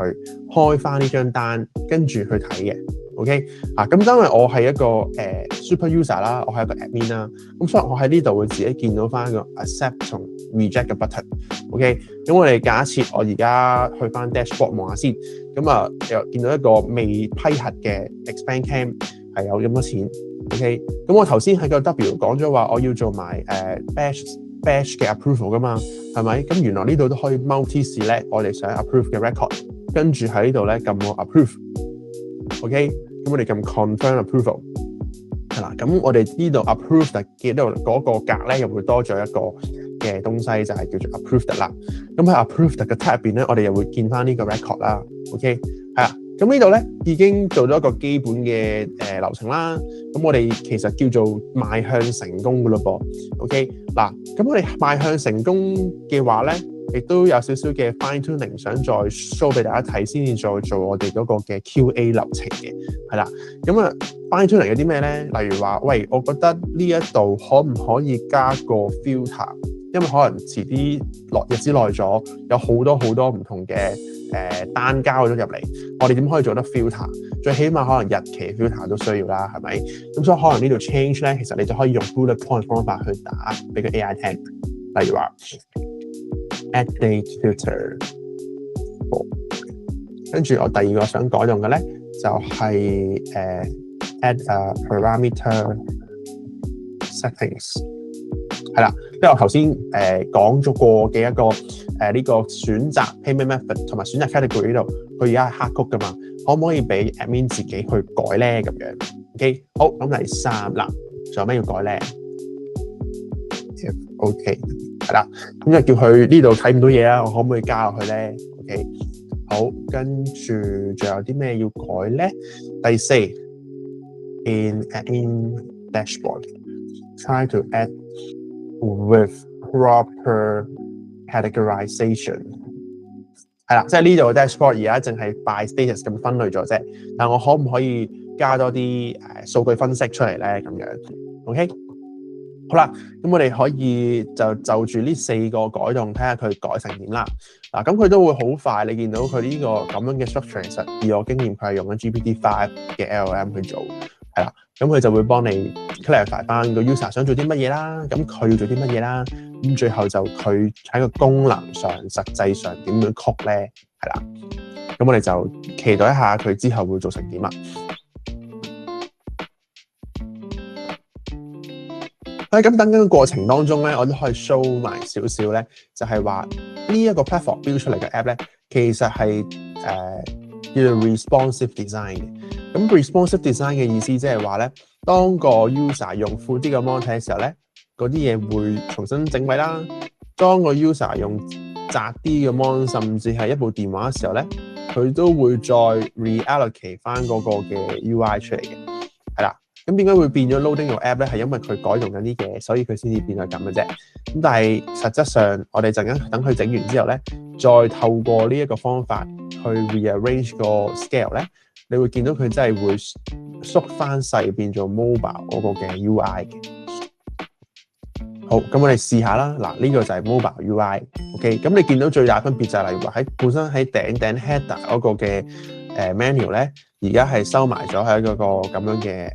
開翻呢張單，跟住去睇嘅。OK， 咁因為我係一個super user 啦，我係一個 admin 啦，咁所以我喺呢度會自己見到翻個 accept 同 reject 嘅 button。OK， 咁我哋假設我而家去翻 dashboard 望下先，咁又見到一個未批核嘅 explain cam 係有咁多錢。OK， 咁我頭先喺個 W 講咗話我要做埋batch 嘅 approval 噶嘛，係咪？咁原來呢度都可以 multi select 我哋想 approve 嘅 record， 跟住喺呢度咧撳我 approve。OK， 咁我哋撳 confirm approval 係啦，咁我哋呢度 approved 嘅呢度嗰個格咧又會多咗一個嘅東西，就係叫做 approved 啦。咁喺 approved 嘅 tab 入邊咧，我哋又會見翻呢個 record 啦。OK， 係啦，咁呢度咧已經做咗一個基本嘅流程啦。咁我哋其實叫做邁向成功噶咯噃。OK， 嗱，咁我哋邁向成功嘅話咧，亦都有少少嘅 fine tuning 想再 show 俾大家睇，先至再做我哋嗰個嘅 QA 流程嘅，係啦。咁fine tuning 有啲咩咧？例如話，喂，我覺得呢一度可唔可以加個 filter？因為可能遲啲日子耐咗，有好多唔同嘅單交咗入嚟，我哋點可以做得 filter？ 最起碼可能日期 filter 都需要啦，係咪？咁所以可能呢度 change 咧，其實你就可以用 bullet point 方法去打俾個 AI 聽，例如話 add date filter， 跟住我第二個想改動嘅咧就係add a parameter settings， 係啦，因為我頭先講咗過嘅一個呢個選擇 payment method 同埋選擇 category 呢度，佢而家係黑曲噶嘛，可唔可以俾 admin 自己去改咧？咁樣 OK， 好，咁第三啦，仲有咩要改咧 ？OK， 係啦，咁就叫佢呢度睇唔到嘢啦，我可唔可以加落去咧 ？OK， 好，跟住仲有啲咩要改咧？第四 in admin dashboard try to add with proper categorization， 係啦，即係呢度嘅 dashboard 而家淨係 by status 咁分類咗啫，但我可唔可以加多啲數據分析出嚟咧？咁樣 OK， 好啦，咁我哋可以就住呢4個改動睇下佢改成點啦。嗱，咁佢都會好快，你見到佢呢個咁樣嘅 structure， 其實以我經驗佢係用緊 GPT-5 嘅 LLM 去做，係啦，咁佢就會幫你 clarify 翻個 user 想做啲乜嘢啦，咁佢要做啲乜嘢啦，咁最後就佢喺個功能上實際上點樣曲咧，係啦，咁我哋就期待一下佢之後會做成點啦。喺咁等緊嘅過程當中咧，我都可以 show 埋少少咧，就係話呢一個 platform build 出嚟嘅 app 咧，其實係叫做 responsive design 嘅。咁 responsive design 嘅意思即係話咧，當個 user 用闊啲嘅 mon 睇嘅時候咧，嗰啲嘢會重新整位啦。當個 user 用窄啲嘅 mon， 甚至係一部電話嘅時候咧，佢都會再 reallocate 翻嗰個嘅 UI 出嚟嘅，係啦。咁點解會變咗 loading 個 app 咧？係因為佢改動緊啲嘢，所以佢先至變咗咁嘅啫。咁但係實質上，我哋陣間等佢整完之後咧，再透過呢一個方法去 rearrange 個 scale 咧，你會見到佢真係會縮翻細變做 mobile 嗰個嘅 UI 嘅。好，咁我哋試下啦。嗱，呢個就係 mobile UI。OK， 咁你見到最大分別就係例如話喺本身喺頂 header 嗰個嘅menu 咧，而家係收埋咗喺嗰個咁樣嘅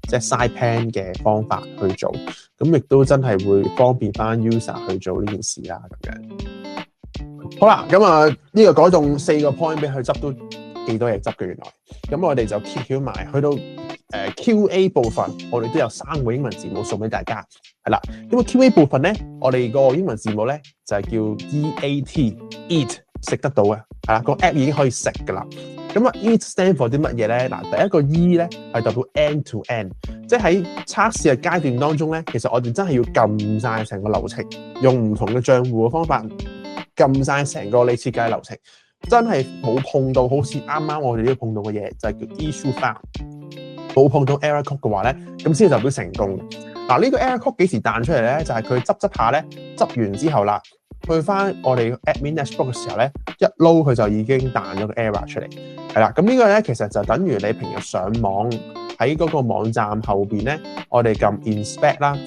即係 side plan 嘅方法去做，咁亦都真係會方便翻 user 去做呢件事啦咁樣。好啦，咁呢個改動4個 point 俾佢執都幾多嘢執嘅原來，咁我哋就揭曉埋去到QA 部分，我哋都有3個英文字母送俾大家，係啦。咁QA 部分咧，我哋個英文字母咧就係叫 EAT，eat 食得到嘅，係啦，個 app 已經可以食噶啦。咁eat stand for 啲乜嘢咧？嗱，第一個 E 咧係代表 end to end， 即係喺測試嘅階段當中咧，其實我哋真係要撳晒成個流程，用唔同嘅賬戶嘅方法撳晒成個你設計流程，真係冇碰到好似啱啱我哋呢度碰到嘅嘢，就係叫 issue found， 冇碰到 error code 嘅話咧，咁先代表成功。嗱，呢個 error code 幾時彈出嚟咧？就係佢執下咧，執完之後啦，去翻我哋 admin dashboard 嘅時候咧，一撈佢就已經彈咗個 error 出嚟，係啦。咁呢個咧其實就等於你平日上網喺嗰個網站後邊咧，我哋撳 inspect 啦，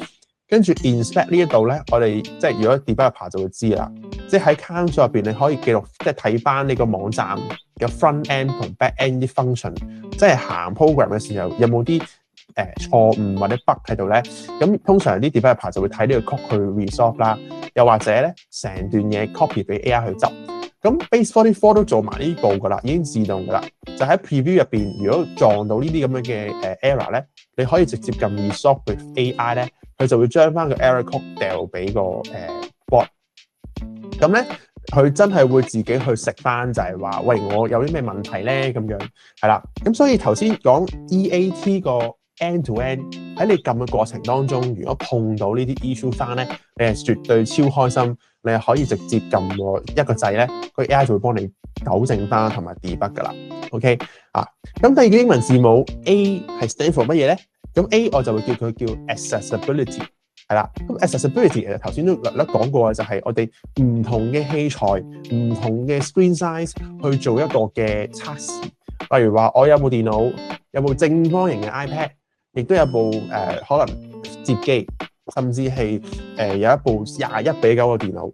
跟住 inspect 呢一度咧，我哋即係如果 developer 就會知啦，即係喺 console 入邊你可以記錄，即係睇翻呢個網站嘅 front end 同 back end 啲 function， 即係行 program 嘅時候有冇啲錯誤或者 bug 喺度咧，咁通常啲 developer 就會睇呢個 code 去 resolve 啦，又或者咧成段嘢 copy 俾 AI 去執。咁 Base44 都做埋呢步噶啦，已經自動噶啦。就喺 preview 入邊，如果撞到呢啲咁樣嘅error 咧，你可以直接撳 resolve with AI 咧，佢就會將翻個 error code 掉俾個bot。咁咧，佢真係會自己去食翻，就係話，喂，我有啲咩問題咧？咁樣係啦。咁所以頭先講 EAT 個 end to end 喺你撳嘅過程當中，如果碰到呢啲 issue 翻咧，你係絕對超開心，你係可以直接撳一個掣咧，個 AI 就會幫你糾正翻同埋 debug 噶啦。OK 啊，咁第二個英文字母 A 係 stand for 乜嘢咧？咁 A 我就會叫佢叫 accessibility， 係啦。咁 accessibility 其實頭先都略略講過嘅，就係我哋唔同嘅器材、唔同嘅 screen size 去做一個嘅測試。例如話，我有部電腦，有部正方形嘅 iPad。亦都有部可能摺機，甚至係有一部21:9嘅電腦。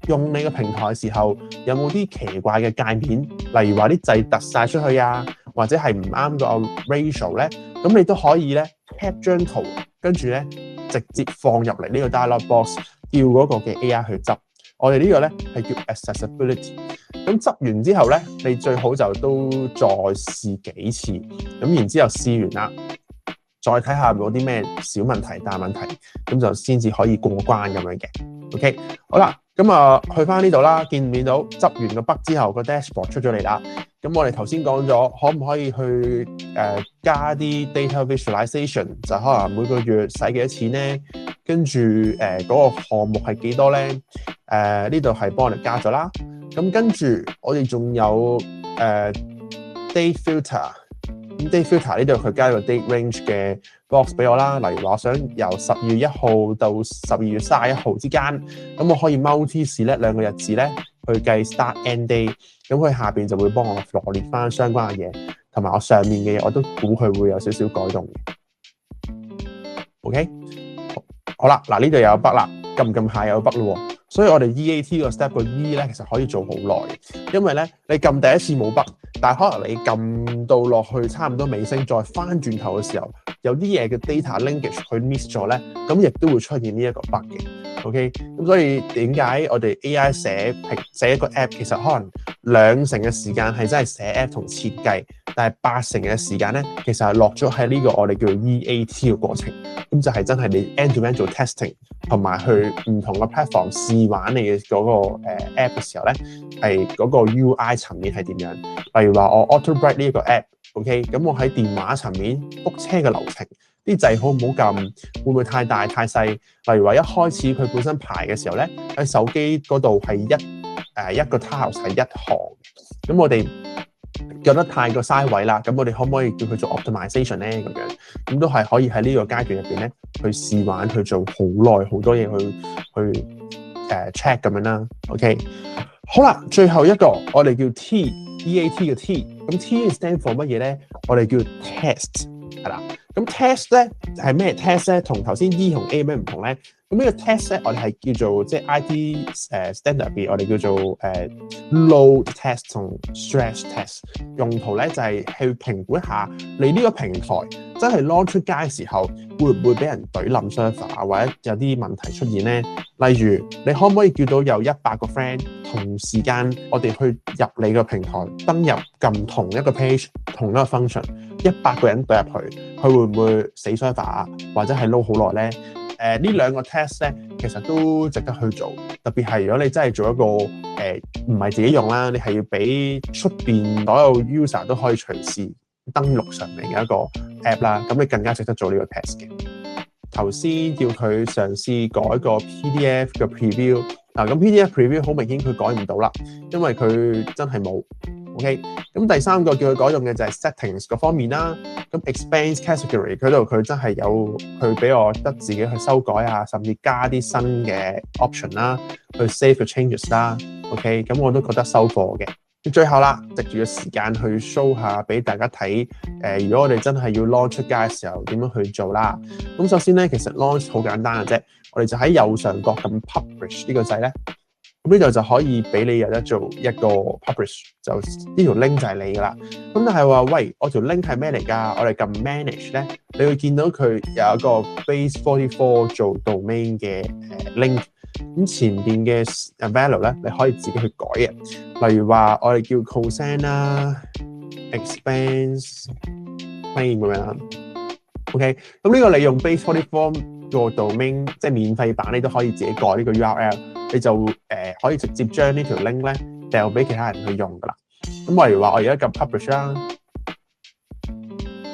用你個平台嘅時候，有冇啲奇怪嘅界面？例如話啲掣突晒出去啊，或者係唔啱個 ratio 咧？咁你都可以咧 cap 張圖，跟住咧直接放入嚟呢個 dialog box， 叫嗰個嘅 AI 去執。我哋呢個咧係叫 accessibility。咁執完之後咧，你最好就都再試幾次，咁然之後試完啦。再睇下有啲咩小問題、大問題，咁就先至可以過關咁樣嘅。OK， 好啦，咁去翻呢度啦，見唔見到執完個 bug 之後個 dashboard 出咗嚟啦？咁我哋頭先講咗，可唔可以去加啲 data visualization？ 就可能每個月使幾多錢咧？跟住嗰個項目係幾多咧？呢度係幫我哋加咗啦。咁跟住我哋仲有date filter。咁 date filter 呢度佢加個 date range 嘅 box 俾我啦，例如話我想由12月1號到12月31號之間，咁我可以 multi select 2個日子咧去計 start end day， 咁佢下邊就會幫我羅列翻相關嘅嘢，同埋我上面嘅嘢我都估佢會有少少改動嘅。OK， 好啦，嗱呢度又有 bug 啦，撳下又有 bug 咯，所以我哋 EAT 個 step 個 E 咧其實可以做好耐，因為咧你撳第一次冇 bug。但係可能你撳到落去差唔多尾聲，再翻轉頭嘅時候，有啲嘢嘅 data linkage 佢 miss 咗咧，咁亦都會出現呢一個 bug 嘅。OK， 咁所以點解我哋 AI 寫一個 app 其實可能2成嘅時間係真係寫 app 同設計，但係8成嘅時間咧，其實係落咗喺呢個我哋叫做 EAT 嘅過程。咁就係真係你 end to end 做 testing， 同埋去唔同嘅 platform 試玩你嘅嗰個app 嘅時候咧，係嗰個 UI 層面係點樣？例如話我 Auto Brake 呢一個 app，OK， 咁我喺電話層面 book 車嘅流程，啲掣好唔好撳？會唔會太大太細？例如話一開始佢本身排嘅時候咧，喺手機嗰度係一個 tiles 係1行，咁我哋覺得太過嘥位啦，咁我哋可唔可以叫佢做 optimization 咧？咁樣咁都係可以喺呢個階段入邊咧去試玩，去做好耐好多嘢去check 咁樣啦。OK， 好啦，最後一個我哋叫 T。EAT 嘅 T， 咁 T stand for 乜嘢咧？我哋叫 test， 係啦。咁 test 咧係咩 test 咧？同頭先 E 同 A 有咩唔同咧？咁呢個 test 咧，我哋係叫做即係 IT standard 入邊，我哋叫做load test 同 stress test。用途咧就係去評估一下你呢個平台真係 launch 出街嘅時候，會唔會俾人懟冧 server 啊，或者有啲問題出現咧？例如你可唔可以叫到有100個 friend 同時間我哋去入你個平台登入撳同一個 page 同一個 function，100個人對入去，佢會唔會死 server 啊，或者係 load 好耐咧？呢兩個 test 咧，其實都值得去做，特別係如果你真係做一個唔係自己用啦，你係要俾出邊所有 user 都可以隨時登錄上嚟嘅一個 app 啦，咁你更加值得做呢個 test 嘅。頭先叫佢嘗試改個 PDF 嘅 preview， 咁 PDF preview 好明顯佢改唔到啦，因為佢真係冇。OK， 咁第三個叫佢改用嘅就係 settings 嗰方面啦。咁 expense category 嗰度佢真係有去俾我得自己去修改啊，甚至加啲新嘅 option 啦，去 save 個 changes 啦。OK， 咁我都覺得收貨嘅。最後啦，藉住個時間去 show 下俾大家睇，如果我哋真係要 launch 出街嘅時候點樣去做啦。咁首先咧，其實 launch 好簡單嘅啫，我哋就喺右上角撳 publish 呢個掣咧。咁呢度就可以俾你有得做一個 publish， 就呢條 link 就係你噶啦。咁但係話喂，我條 link 係咩嚟㗎？我哋撳 manage 咧，你會見到佢有一個 base44 做 domain 嘅link。咁前邊嘅 value 咧，你可以自己去改嘅。例如話我哋叫 cosine 啦 ，expense claim 咁樣啦。OK， 咁呢個你用 base44 做 domain， 即係免費版，你都可以自己改呢個 URL。你就可以直接將呢條 link 咧掉俾其他人去用噶啦。咁例如話我而家撳 publish 啦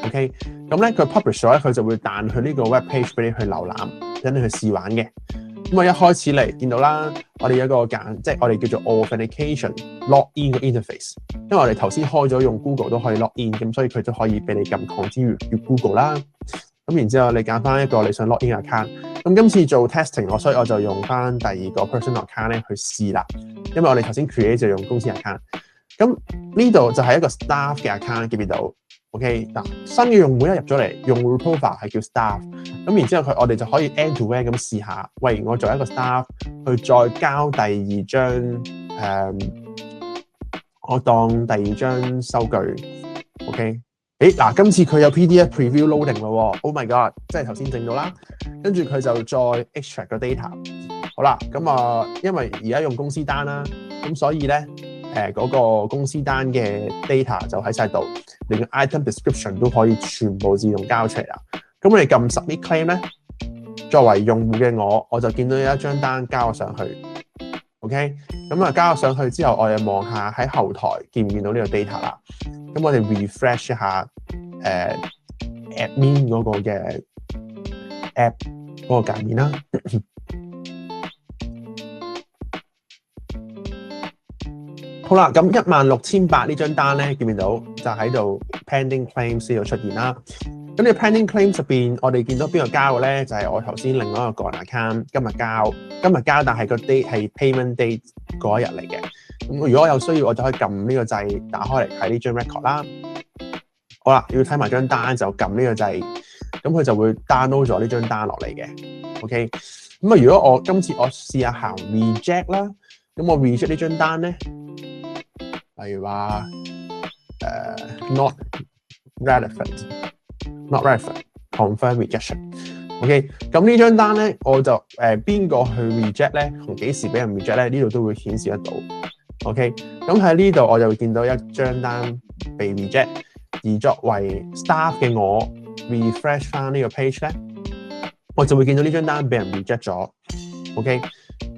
，OK， 咁咧佢 publish 咗咧，佢就會彈去呢個 web page 俾你去瀏覽，等你去試玩嘅。咁我一開始嚟見到啦，我哋有一個即係我哋叫做 authentication login 嘅 interface， 因為我哋頭先開咗用 Google 都可以 login， 咁所以佢都可以俾你撳 continue 要 Google 啦。咁然之後你揀翻一個你想 login account。咁今次做 testing， 所以我就用翻第二個 personal account 咧去試啦。因為我哋頭先 create 就用公司 account。咁呢度就係一個 staff 嘅 account，見唔見到 ？OK 嗱，新嘅用戶一入咗嚟，用戶 profile 係叫 staff。咁然之後我哋就可以 end to end 咁試下。喂，我做一個 staff， 去再交第二張我當第二張收據。OK。嗱，今次佢有 PDF preview loading 咯 ，Oh my god！ 即係頭先整到啦，跟住佢就再 extract 個 data。好啦，咁因為而家用公司單啦，咁所以咧嗰個公司單嘅 data 就喺晒度，連個 item description 都可以全部自動交出嚟啦。咁我哋撳 submit claim 咧，作為用戶嘅我就見到有一張單交咗上去。OK， 咁交咗上去之後，我又望下喺後台見唔見到呢個 data 啦。咁我哋 refresh 一下admin 嗰個嘅 app 嗰個界面啦。好啦，咁16,800呢張單咧，見唔見到就喺度 pending claims 呢度出現啦。咁呢個 pending claims 入邊，我哋見到邊個交嘅咧？就係我頭先另外一個人 account 今日交，但係個 date 係 payment date 嗰一日嚟嘅。咁如果我有需要，我就可以撳呢個掣打開嚟睇呢張 record 啦。好啦，要睇埋張單就撳呢個掣，咁佢就會 download 咗呢張單落嚟嘅。OK， 咁如果我今次我試下行 reject 啦，咁我 reject 呢張單咧，例如話not relevant confirm rejection。OK， 咁呢張單咧，我就邊個去 reject 咧，同幾時俾人 reject 咧，呢度都會顯示得到。OK， 咁喺呢度我就會見到一張單被 reject， 而作為 staff 嘅我 refresh 翻呢個 page 咧，我就會見到呢張單俾人 reject 咗。OK，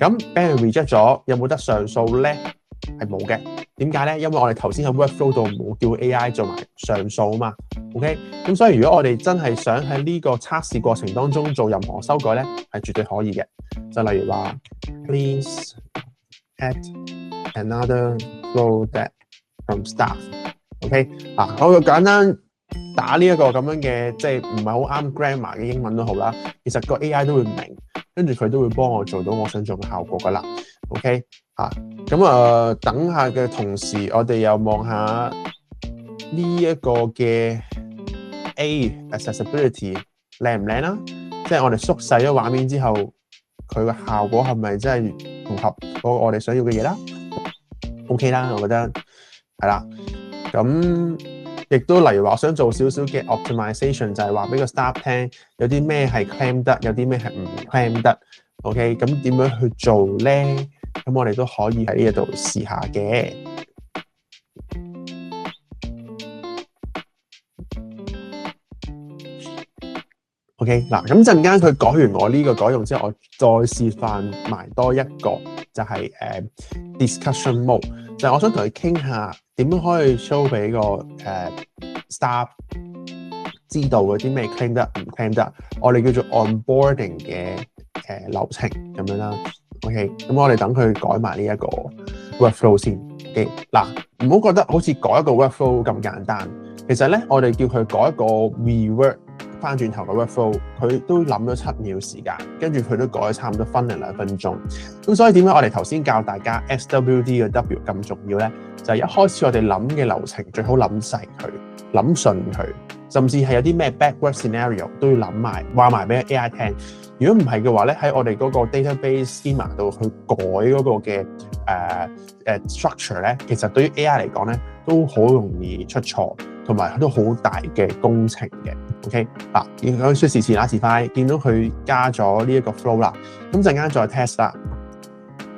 咁俾人 reject 咗，有冇得上訴咧？係冇嘅。點解咧？因為我哋頭先喺 workflow 度冇叫 AI 做埋上訴啊嘛。OK， 咁所以如果我哋真係想喺呢個測試過程當中做任何修改咧，係絕對可以嘅。就例如話 ，please add another flow that from staff。OK， 我就簡單打呢一個咁樣嘅，即係唔係好啱 grammar 嘅英文都好啦。其實個 AI 都會明，跟住佢都會幫我做到我想做嘅效果噶啦。OK， 咁等下嘅同時，我哋又望下呢一個嘅 accessibility 靚唔靚啦？即係我哋縮細咗畫面之後，佢個效果係咪真係符合我哋想要嘅嘢啦 ？OK 啦，我覺得係啦。咁亦都例如話，我想做少少嘅 optimization， 就係話俾個 staff 聽，有啲咩係 claim 得，有啲咩係唔 claim 得。OK， 咁點樣去做咧？咁我哋都可以喺呢度試下嘅。OK， 嗱，咁陣間佢改完我呢個改用之後，我再示範埋多一個，就係discussion mode， 就係我想同佢傾下點樣可以 show 俾個staff 知道嗰啲咩 claim 得唔 claim 得，我哋叫做 onboarding 嘅流程咁樣啦。OK， 咁我哋等佢改埋呢一個 workflow 先。OK， 嗱，唔好覺得好似改一個 workflow 咁簡單，其實咧我哋叫佢改一個 reword。翻轉頭嘅 workflow， 佢都諗咗7秒時間，跟住佢都改咗差唔多分2分鐘。咁所以點解我哋頭先教大家 SWD 嘅 W 咁重要咧？就係一開始我哋諗嘅流程最好諗細佢，諗順佢，甚至係有啲咩 backward scenario 都要諗埋，話埋俾 AI 聽。如果唔係嘅話咧，喺我哋嗰個 database schema 度去改嗰個嘅structure 咧，其實對於 AI 嚟講咧都好容易出錯，同埋都好大嘅工程嘅。OK， 嗱，見佢說時遲那時快，見到佢加咗呢一個 flow 啦，咁陣間再 test 啦。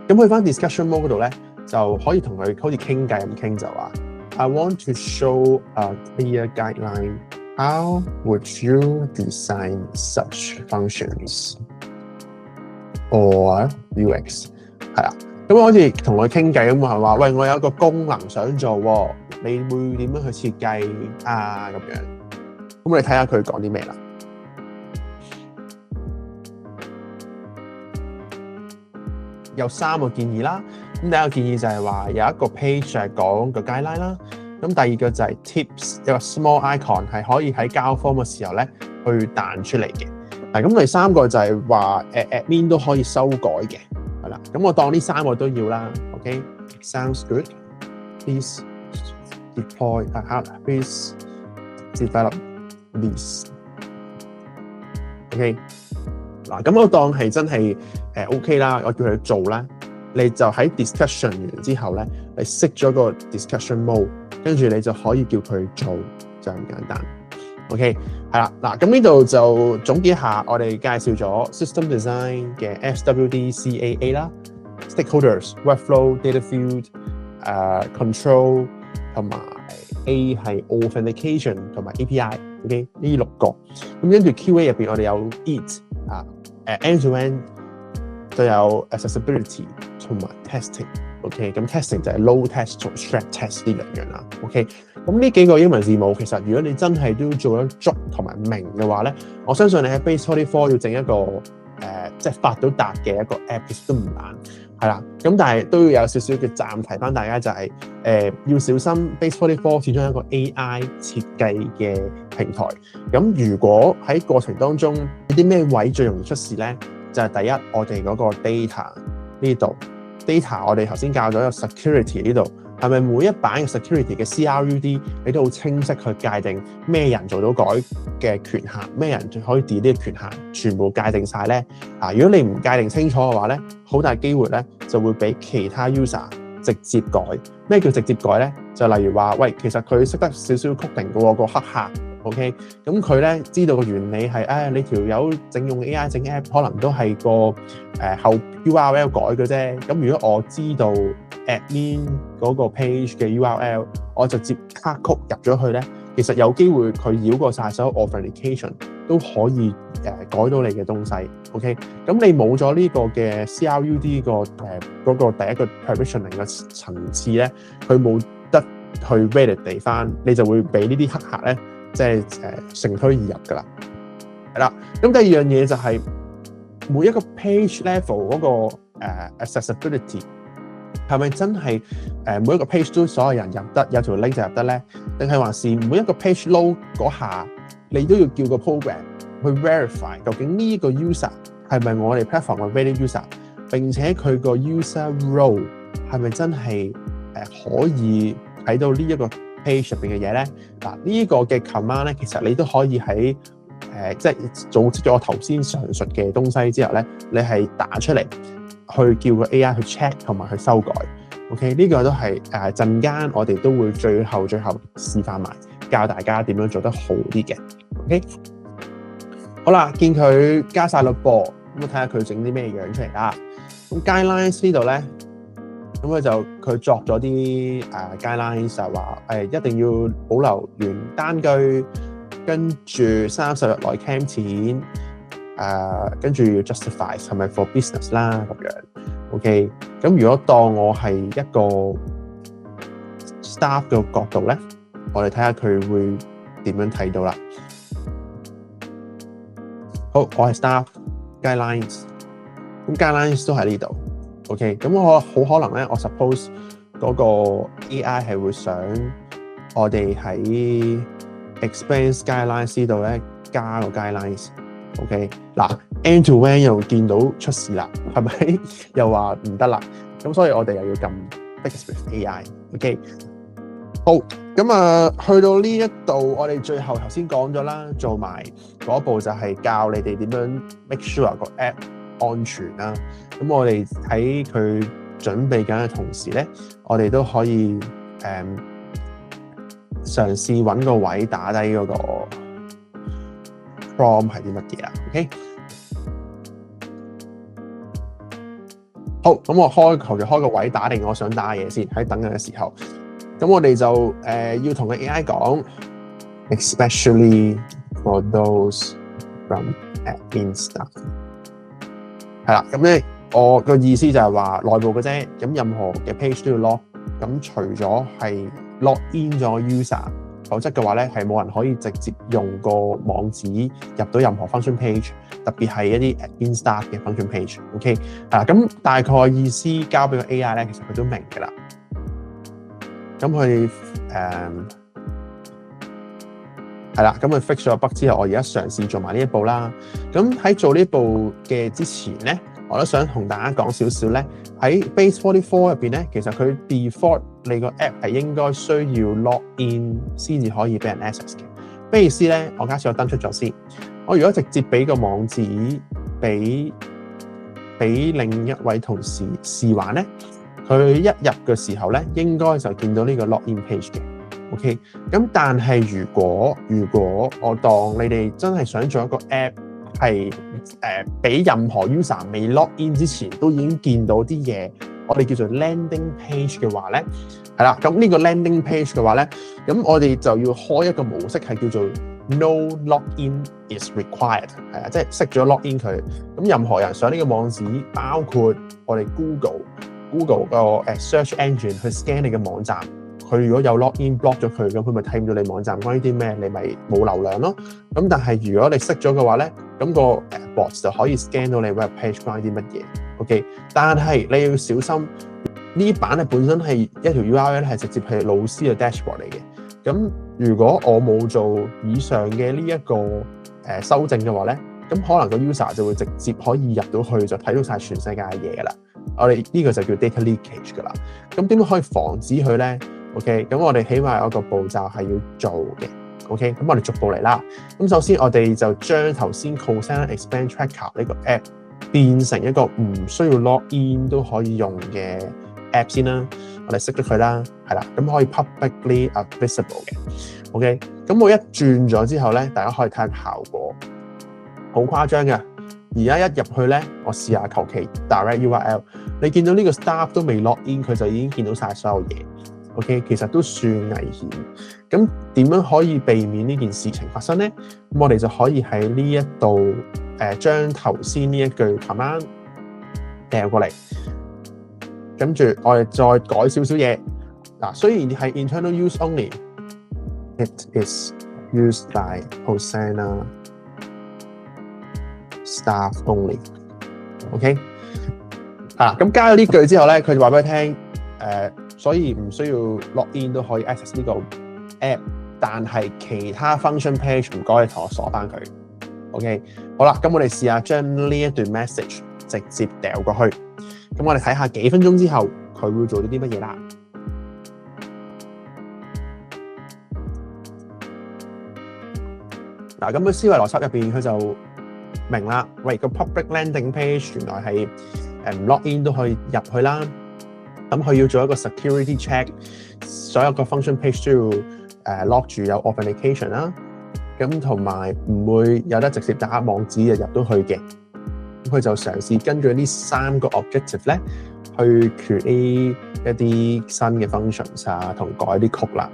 咁去翻 discussion mode 嗰度咧，就可以同佢好似傾偈咁傾，就話 I want to show a clear guideline. How would you design such functions or UX？ 係啦，咁好似同佢傾偈咁係話，喂，我有一個功能想做喎，你會點樣去設計啊？咁樣。咁我哋睇下佢講啲咩啦。有3個建議啦。咁第一個建議就係話有一個 page 係講個 guideline 啦。咁第二個就係 tips， 有個 small icon 係可以喺交 form 嘅時候咧去彈出嚟嘅。嗱，咁第3個就係話admin 都可以修改嘅，係啦。咁我當呢3個都要啦。OK，sounds good。Please deploy please develop this。OK， 嗱，咁我當係真係OK 啦，我叫佢做啦，你就喺 discussion 完之後咧，你熄咗個 discussion mode， 跟住你就可以叫佢做，就咁簡單。OK， 係啦，嗱，咁呢度就總結一下，我哋介紹咗 system design 嘅 SWDCAA 啦 ，stakeholders、workflow、data field、control 同埋 A 係 authentication 同埋 API。OK， 呢6個，咁跟住 QA 入邊我哋有 EAT end to end， 就有 accessibility 同埋 testing。OK， 咁 testing 就係 load test 同 stress test 呢2樣啦。OK， 咁呢幾個英文字母其實如果你真係都做得足同埋明嘅話咧，我相信你喺 Base44要整一個即係發到達嘅一個 app 其實都唔難。係啦，咁但係都要有少少嘅暫提翻大家就係要小心 Base44 始終係一個 AI 設計嘅平台。咁如果喺過程當中有啲咩位最容易出事咧，就係第一我哋嗰個 data 呢度 data 我哋頭先教咗有 security 呢度，係咪每一版嘅 security 嘅 CRUD 你都好清晰去界定咩人做到改嘅權限，咩人可以 delete 嘅權限，全部界定晒咧？如果你唔界定清楚嘅話咧，好大機會咧就會俾其他 user 直接改。咩叫直接改咧？就例如話，喂，其實佢識得少少 coding嘅喎，個黑客 ，OK， 咁佢咧知道個原理係，你條友整用 AI 整 app 可能都係個後 URL 改嘅啫。咁如果我知道 admin 嗰個 page 嘅 URL， 我直接卡曲入咗去咧，其實有機會佢繞過晒所有 authentication 都可以改到你嘅東西。OK， 咁你冇咗呢個嘅 CRUD 嗰個第一個 permissioning 嘅層次咧，佢冇得去 validate 翻，你就會俾呢啲黑客咧，即係乘虛而入㗎啦。係啦，咁第二樣嘢就係每一個 page level 嗰個accessibility 係咪真係每一個 page 都所有人入得，有條 link 就入得咧？定係還是每一個 page load 嗰下，你都要叫個 program 去 verify 究竟呢個 user 係咪我哋 platform 嘅 valid user， 並且佢個 user role 係咪真係可以睇到呢一個 page 入邊嘅嘢咧？嗱，呢個嘅 command 咧，其實你都可以喺即係組織咗我頭先上述嘅東西之後咧，你係打出嚟去叫個 AI 去 check 同埋去修改。OK， 呢個都係陣間我哋都會最後示範埋，教大家點樣做得好啲嘅。OK， 好啦，見佢加晒嘞噃，咁睇下佢整啲咩樣出嚟啦。咁 guidelines 呢度咧，咁佢作咗啲guidelines 就話一定要保留原單據，跟住30日內 claim 錢，跟住要 justify 係咪 for business 啦咁樣。OK， 咁如果當我係一個 staff 嘅角度咧，我哋睇下佢會點樣睇到啦。好，我係 staff guidelines， 咁 guidelines 都喺呢度。OK， 咁我好可能咧，我 suppose 嗰個 AI 係會想我哋喺 expense guidelines 呢度咧加個 guidelines。OK， 嗱 end to end 又見到出事啦，係咪？又話唔得啦，咁所以我哋又要撳 fix with AI。OK， 好，咁去到呢一度，我哋最後頭先講咗啦，做埋嗰步就係教你哋點樣 make sure 個 app 安全啦。咁我哋喺佢準備緊嘅同時咧，我哋都可以嘗試揾個位打低嗰個 prompt 係啲乜嘢啊 ？OK， 好，咁我求其開個位打定我想打嘅嘢先，喺等緊嘅時候，咁我哋就要同個 AI 講 ，especially for those from admin staff， 係啦，咁咧我個意思就係話內部嘅啫，咁任何嘅 page 都要 log， 咁除咗係 log in 咗 user。否則嘅話咧，係冇人可以直接用個網址入到任何 function page， 特別係一啲 admin staff 嘅 function page。OK， 咁大概意思交俾個 AI 咧，其實佢都明㗎啦。咁佢係啦，咁佢 fix 咗 bug 之後，我而家嘗試做埋呢一步啦。咁喺做呢步嘅之前咧，我都想同大家講少少咧。喺 Base44 入邊咧，其實佢 default 你個 app 係應該需要 log in 先至可以俾人 access 嘅。咩意思咧？我假設我登出咗先，我如果直接俾個網址俾另一位同事試玩咧，佢一入嘅時候咧，應該就見到呢個 login page 嘅。OK， 咁但係如果我當你哋真係想做一個 app 係俾任何 user 未 log in 之前都已經見到啲嘢，我哋叫做 landing page 嘅話咧，係啦，咁呢個 landing page 嘅話咧，咁我哋就要開一個模式係叫做 no login is required， 係啊，即係熄咗 login 佢，咁任何人上呢個網址，包括我哋 Google 個search engine 去 scan 你嘅網站。佢如果有 login block 咗佢，咁佢咪睇唔到你網站關於啲咩，你咪冇流量咯。咁但係如果你熄咗嘅話咧，咁個 bot 就可以 scan 到你 web page 關於啲乜嘢。OK， 但係你要小心，呢版咧本身係一條 URL 係直接係老師嘅 dashboard 嚟嘅。咁如果我冇做以上嘅呢一個修正嘅話咧，咁可能個 user 就會直接可以入到去就睇到晒全世界嘅嘢噶啦。我哋呢個就叫 data leakage 噶啦。咁點樣可以防止佢咧？OK， 咁我哋起碼有個步驟係要做嘅。OK， 咁我哋逐步嚟啦。咁首先我哋就將頭先 Cosine Expense Tracker 呢個 app 變成一個唔需要 log in 都可以用嘅 app 先啦。我哋熄咗佢啦，係啦，咁可以 publicly visible 嘅。OK， 咁我一轉咗之後咧，大家可以睇下效果，好誇張嘅。而家一入去咧，我試下求其 direct URL， 你見到呢個 staff 都未 log in， 佢就已經見到晒所有嘢。OK， 其實都算危險。咁點樣可以避免呢件事情發生咧？咁我哋就可以喺呢一度將頭先呢一句 command 掉過嚟，跟住我哋再改少少嘢。嗱，雖然係 internal use only，it is used by Hosanna staff only。OK， 咁加咗呢句之後咧，佢就話俾你聽所以唔需要 log in 都可以 access 呢個 app， 但係其他 function page 唔該你同我鎖翻佢。OK， 好啦，咁我哋試下將呢一段 message 直接掉過去。咁我哋睇下幾分鐘之後佢會做到啲乜嘢啦。嗱，咁喺思維邏輯入邊，佢就明啦，喂，個 public landing page 原來係唔 log in 都可以入去啦。咁佢要做一個 security check， 所有個 function page 都要log 住有 authentication 啦。咁同埋唔會有得直接打網址就入到去嘅。咁佢就嘗試根據呢3個 objective 咧，去 create 一啲新嘅 functions 啊，同改啲 code 啦。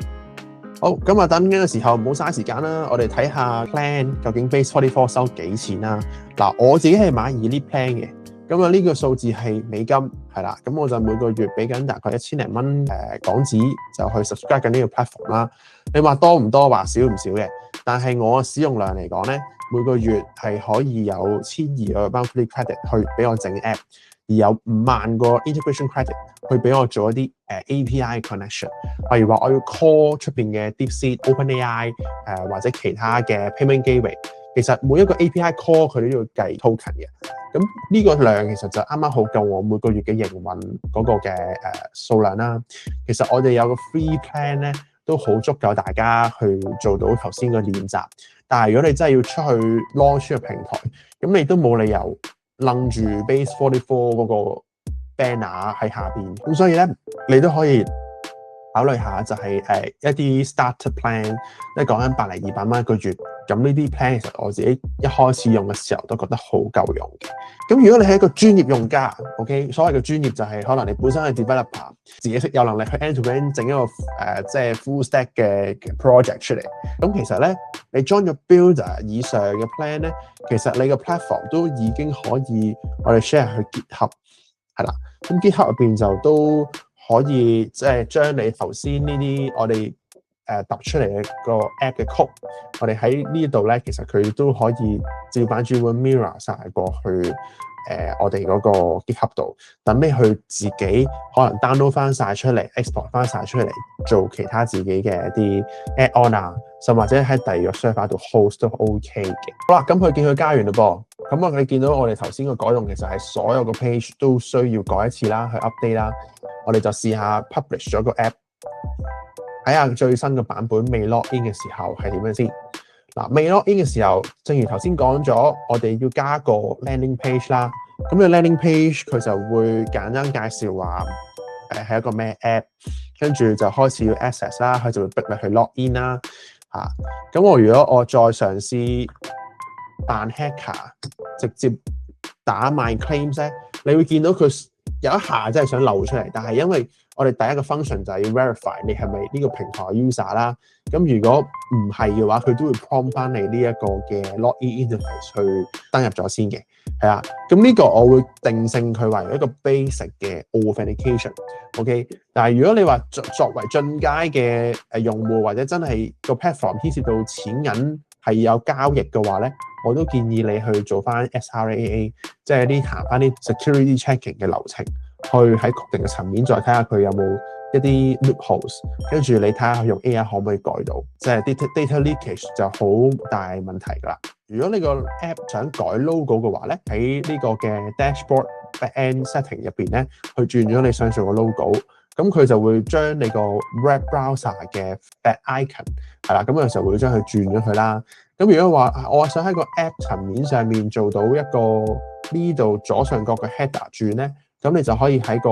好，咁啊等緊嘅時候唔好嘥時間啦，我哋睇下 plan 究竟 Base44收幾錢啦。嗱，我自己係買 Elite plan 嘅，咁啊呢個數字係美金，係啦，咁我就每個月俾緊大概1000零蚊港紙就去 subscribe 緊呢個 platform 啦。你話多唔多，話少唔少嘅，但係我使用量嚟講咧，每個月係可以有1200個 monthly credit 去俾我整 app。而有5萬個 integration credit 去俾我做一啲API connection， 例如話我要 call 出邊嘅 DeepSeek、OpenAI 或者其他嘅 payment gateway， 其實每一個 API call 佢都要計 token 嘅。咁呢個量其實就啱啱好夠我每個月嘅營運嗰個嘅數量啦。其實我哋有個 free plan 咧，都好足夠大家去做到頭先個練習。但係如果你真係要出去 launch 個平台，咁你都冇理由楞住 Base44 嗰個 banner 喺下邊，咁所以咧你都可以考慮下，就係一啲 starter plan， 即係講緊100零200蚊一個月。咁呢啲 plan 其實我自己一開始用嘅時候都覺得好夠用嘅。咁如果你係一個專業用家 ，OK， 所謂嘅專業就係可能你本身係 developer， 自己識有能力去 end to end 整一個即係 full stack 嘅 project 出嚟。咁其實咧，你 join 咗 builder 以上嘅 plan 咧，其實你個 platform 都已經可以我哋 share 去GitHub，係啦。咁 GitHub 入邊就都可以即係將你頭先呢啲我哋揼出嚟嘅個 app 嘅 code， 我哋喺呢度咧，其實佢都可以照板煮碗 mirror 晒過去我哋嗰個 GitHub 度，等你去自己可能 download 翻晒出嚟 ，export 翻晒出嚟，做其他自己嘅一啲 add on 啊，甚或者喺第二個 server 度 host 都 OK 嘅。好啦，咁佢見佢加完嘞噃，咁你見到我哋頭先個改動其實係所有個 page 都需要改一次啦，去 update 啦。我哋就試下 publish 咗個 app。睇下最新嘅版本未 log in 嘅時候係點樣先。嗱，未 log in 嘅時候，正如頭先講咗，我哋要加個 landing page 啦。咁個 landing page 佢就會簡單介紹話係一個咩 app， 跟住就開始要 access 啦，佢就會逼你去 log in 啦。咁如果我再嘗試扮 hacker， 直接打 my claims 咧，你會見到佢有一下真係想漏出嚟，但係因為我哋第一個 function 就係要 verify 你係咪呢個平台 user 啦。咁如果唔係嘅話，佢都會 prompt 翻你呢一個嘅 login interface 去登入咗先嘅，係啊。咁呢個我會定性佢為一個 basic 嘅 authentication，OK。但係如果你話作為進階嘅用戶，或者真係個 platform 牽涉到錢銀係有交易嘅話咧，我都建議你去做翻 SRAA， 即係行翻啲 security checking 嘅流程。去喺確定嘅層面再睇下佢有冇一啲 loopholes， 跟住你睇下用 AI 可唔可以改到，即係 data leakage 就好大問題㗎啦。如果你個 app 想改 logo 嘅話咧，喺呢個嘅 dashboard backend setting 入邊咧，去轉咗你想做個 logo， 咁佢就會將你個 web browser 嘅 back icon 係啦，咁有時候會將佢轉咗佢啦。咁如果話我想喺個 app 層面上面做到一個呢度左上角嘅 header 轉咧，咁你就可以喺個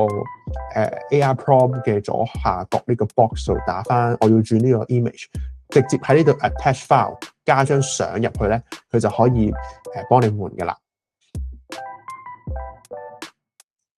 AR prompt 嘅左下角呢個 box 度打翻我要轉呢個 image， 直接喺呢度 attach file 加張相入去咧，佢就可以幫你換㗎啦。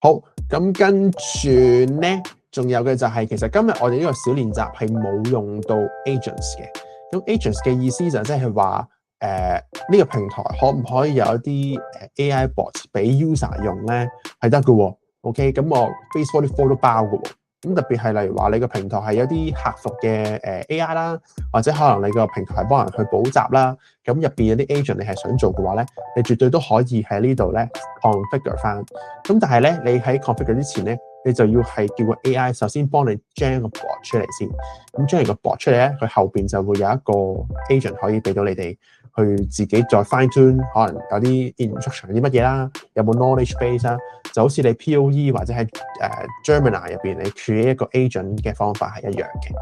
好，咁跟住咧，仲有嘅就係其實今日我哋呢個小練習係冇用到 agents 嘅。咁 agents 嘅意思就即係話呢個平台可唔可以有一啲AI bots 俾 user 用咧？係得嘅喎。OK， 咁我 Base44 都包嘅喎。咁特別係例如話你個平台係有啲客服嘅AI 啦，或者可能你個平台係幫人去補習啦，咁入邊有啲 agent 你係想做嘅話咧，你絕對都可以喺呢度咧 configure 翻。咁但係咧，你喺 configure 之前咧，你就要係叫個 AI 首先幫你 generate 個 bot 出嚟先。咁 generate 個 bot 出嚟咧，佢後邊就會有一個 agent 可以俾到你哋去自己再 fine tune， 可能有啲 instruction 啲乜嘢啦，有冇 knowledge base 啦，就好似你 POE 或者喺Gemini 入邊你 create 一個 agent 嘅方法係一樣嘅。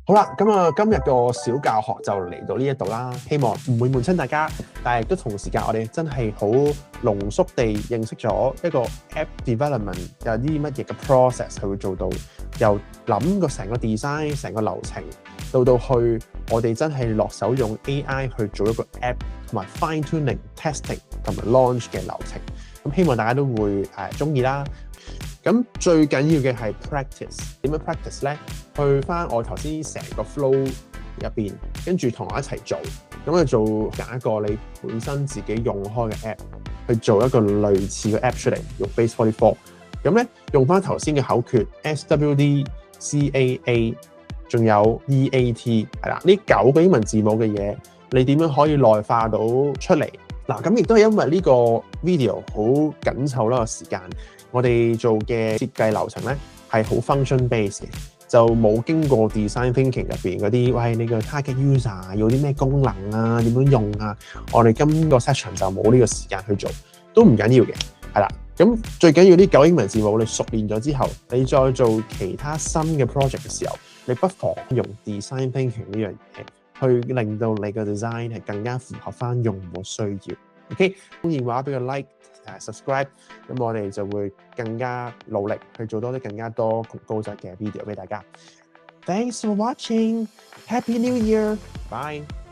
好啦，咁啊，今日個小教學就嚟到呢一度啦，希望唔會悶親大家，但係亦都同時間我哋真係好濃縮地認識咗一個 app development 有啲乜嘢嘅 process 係會做到，由諗個成個 design 成個流程，到去我哋真係落手用 AI 去做一個 app，同埋 fine tuning、testing 同埋 launch 嘅流程。咁希望大家都會中意啦。咁最緊要嘅係 practice， 點樣 practice 咧？去翻我頭先成個 flow 入邊，跟住同我一齊做，咁去揀一個你本身自己用開嘅 app， 去做一個類似嘅 app 出嚟，用 Base44。咁咧用翻頭先嘅口訣 SWD CAA， 仲有 EAT 係啦，呢9個英文字母嘅嘢，你點樣可以內化到出嚟？嗱，咁亦都係因為呢個 video 好緊湊啦個時間。我哋做嘅設計流程咧係好 function based 嘅，就冇經過 design thinking 入邊嗰啲，喂，你個 target user 要啲咩功能啊，點樣用啊？我哋今個 session 就冇呢個時間去做，都唔緊要嘅，係啦。咁最緊要呢9英文字母你熟練咗之後，你再做其他新嘅 project 嘅時候，你不妨用 design thinking 呢樣嘢去令到你個 design 係更加符合翻用戶需要。OK， 歡迎話俾個 like、subscribe， 咁我哋就會更加努力去做多啲更加多高質嘅 video 俾大家。Thanks for watching. Happy New Year. Bye.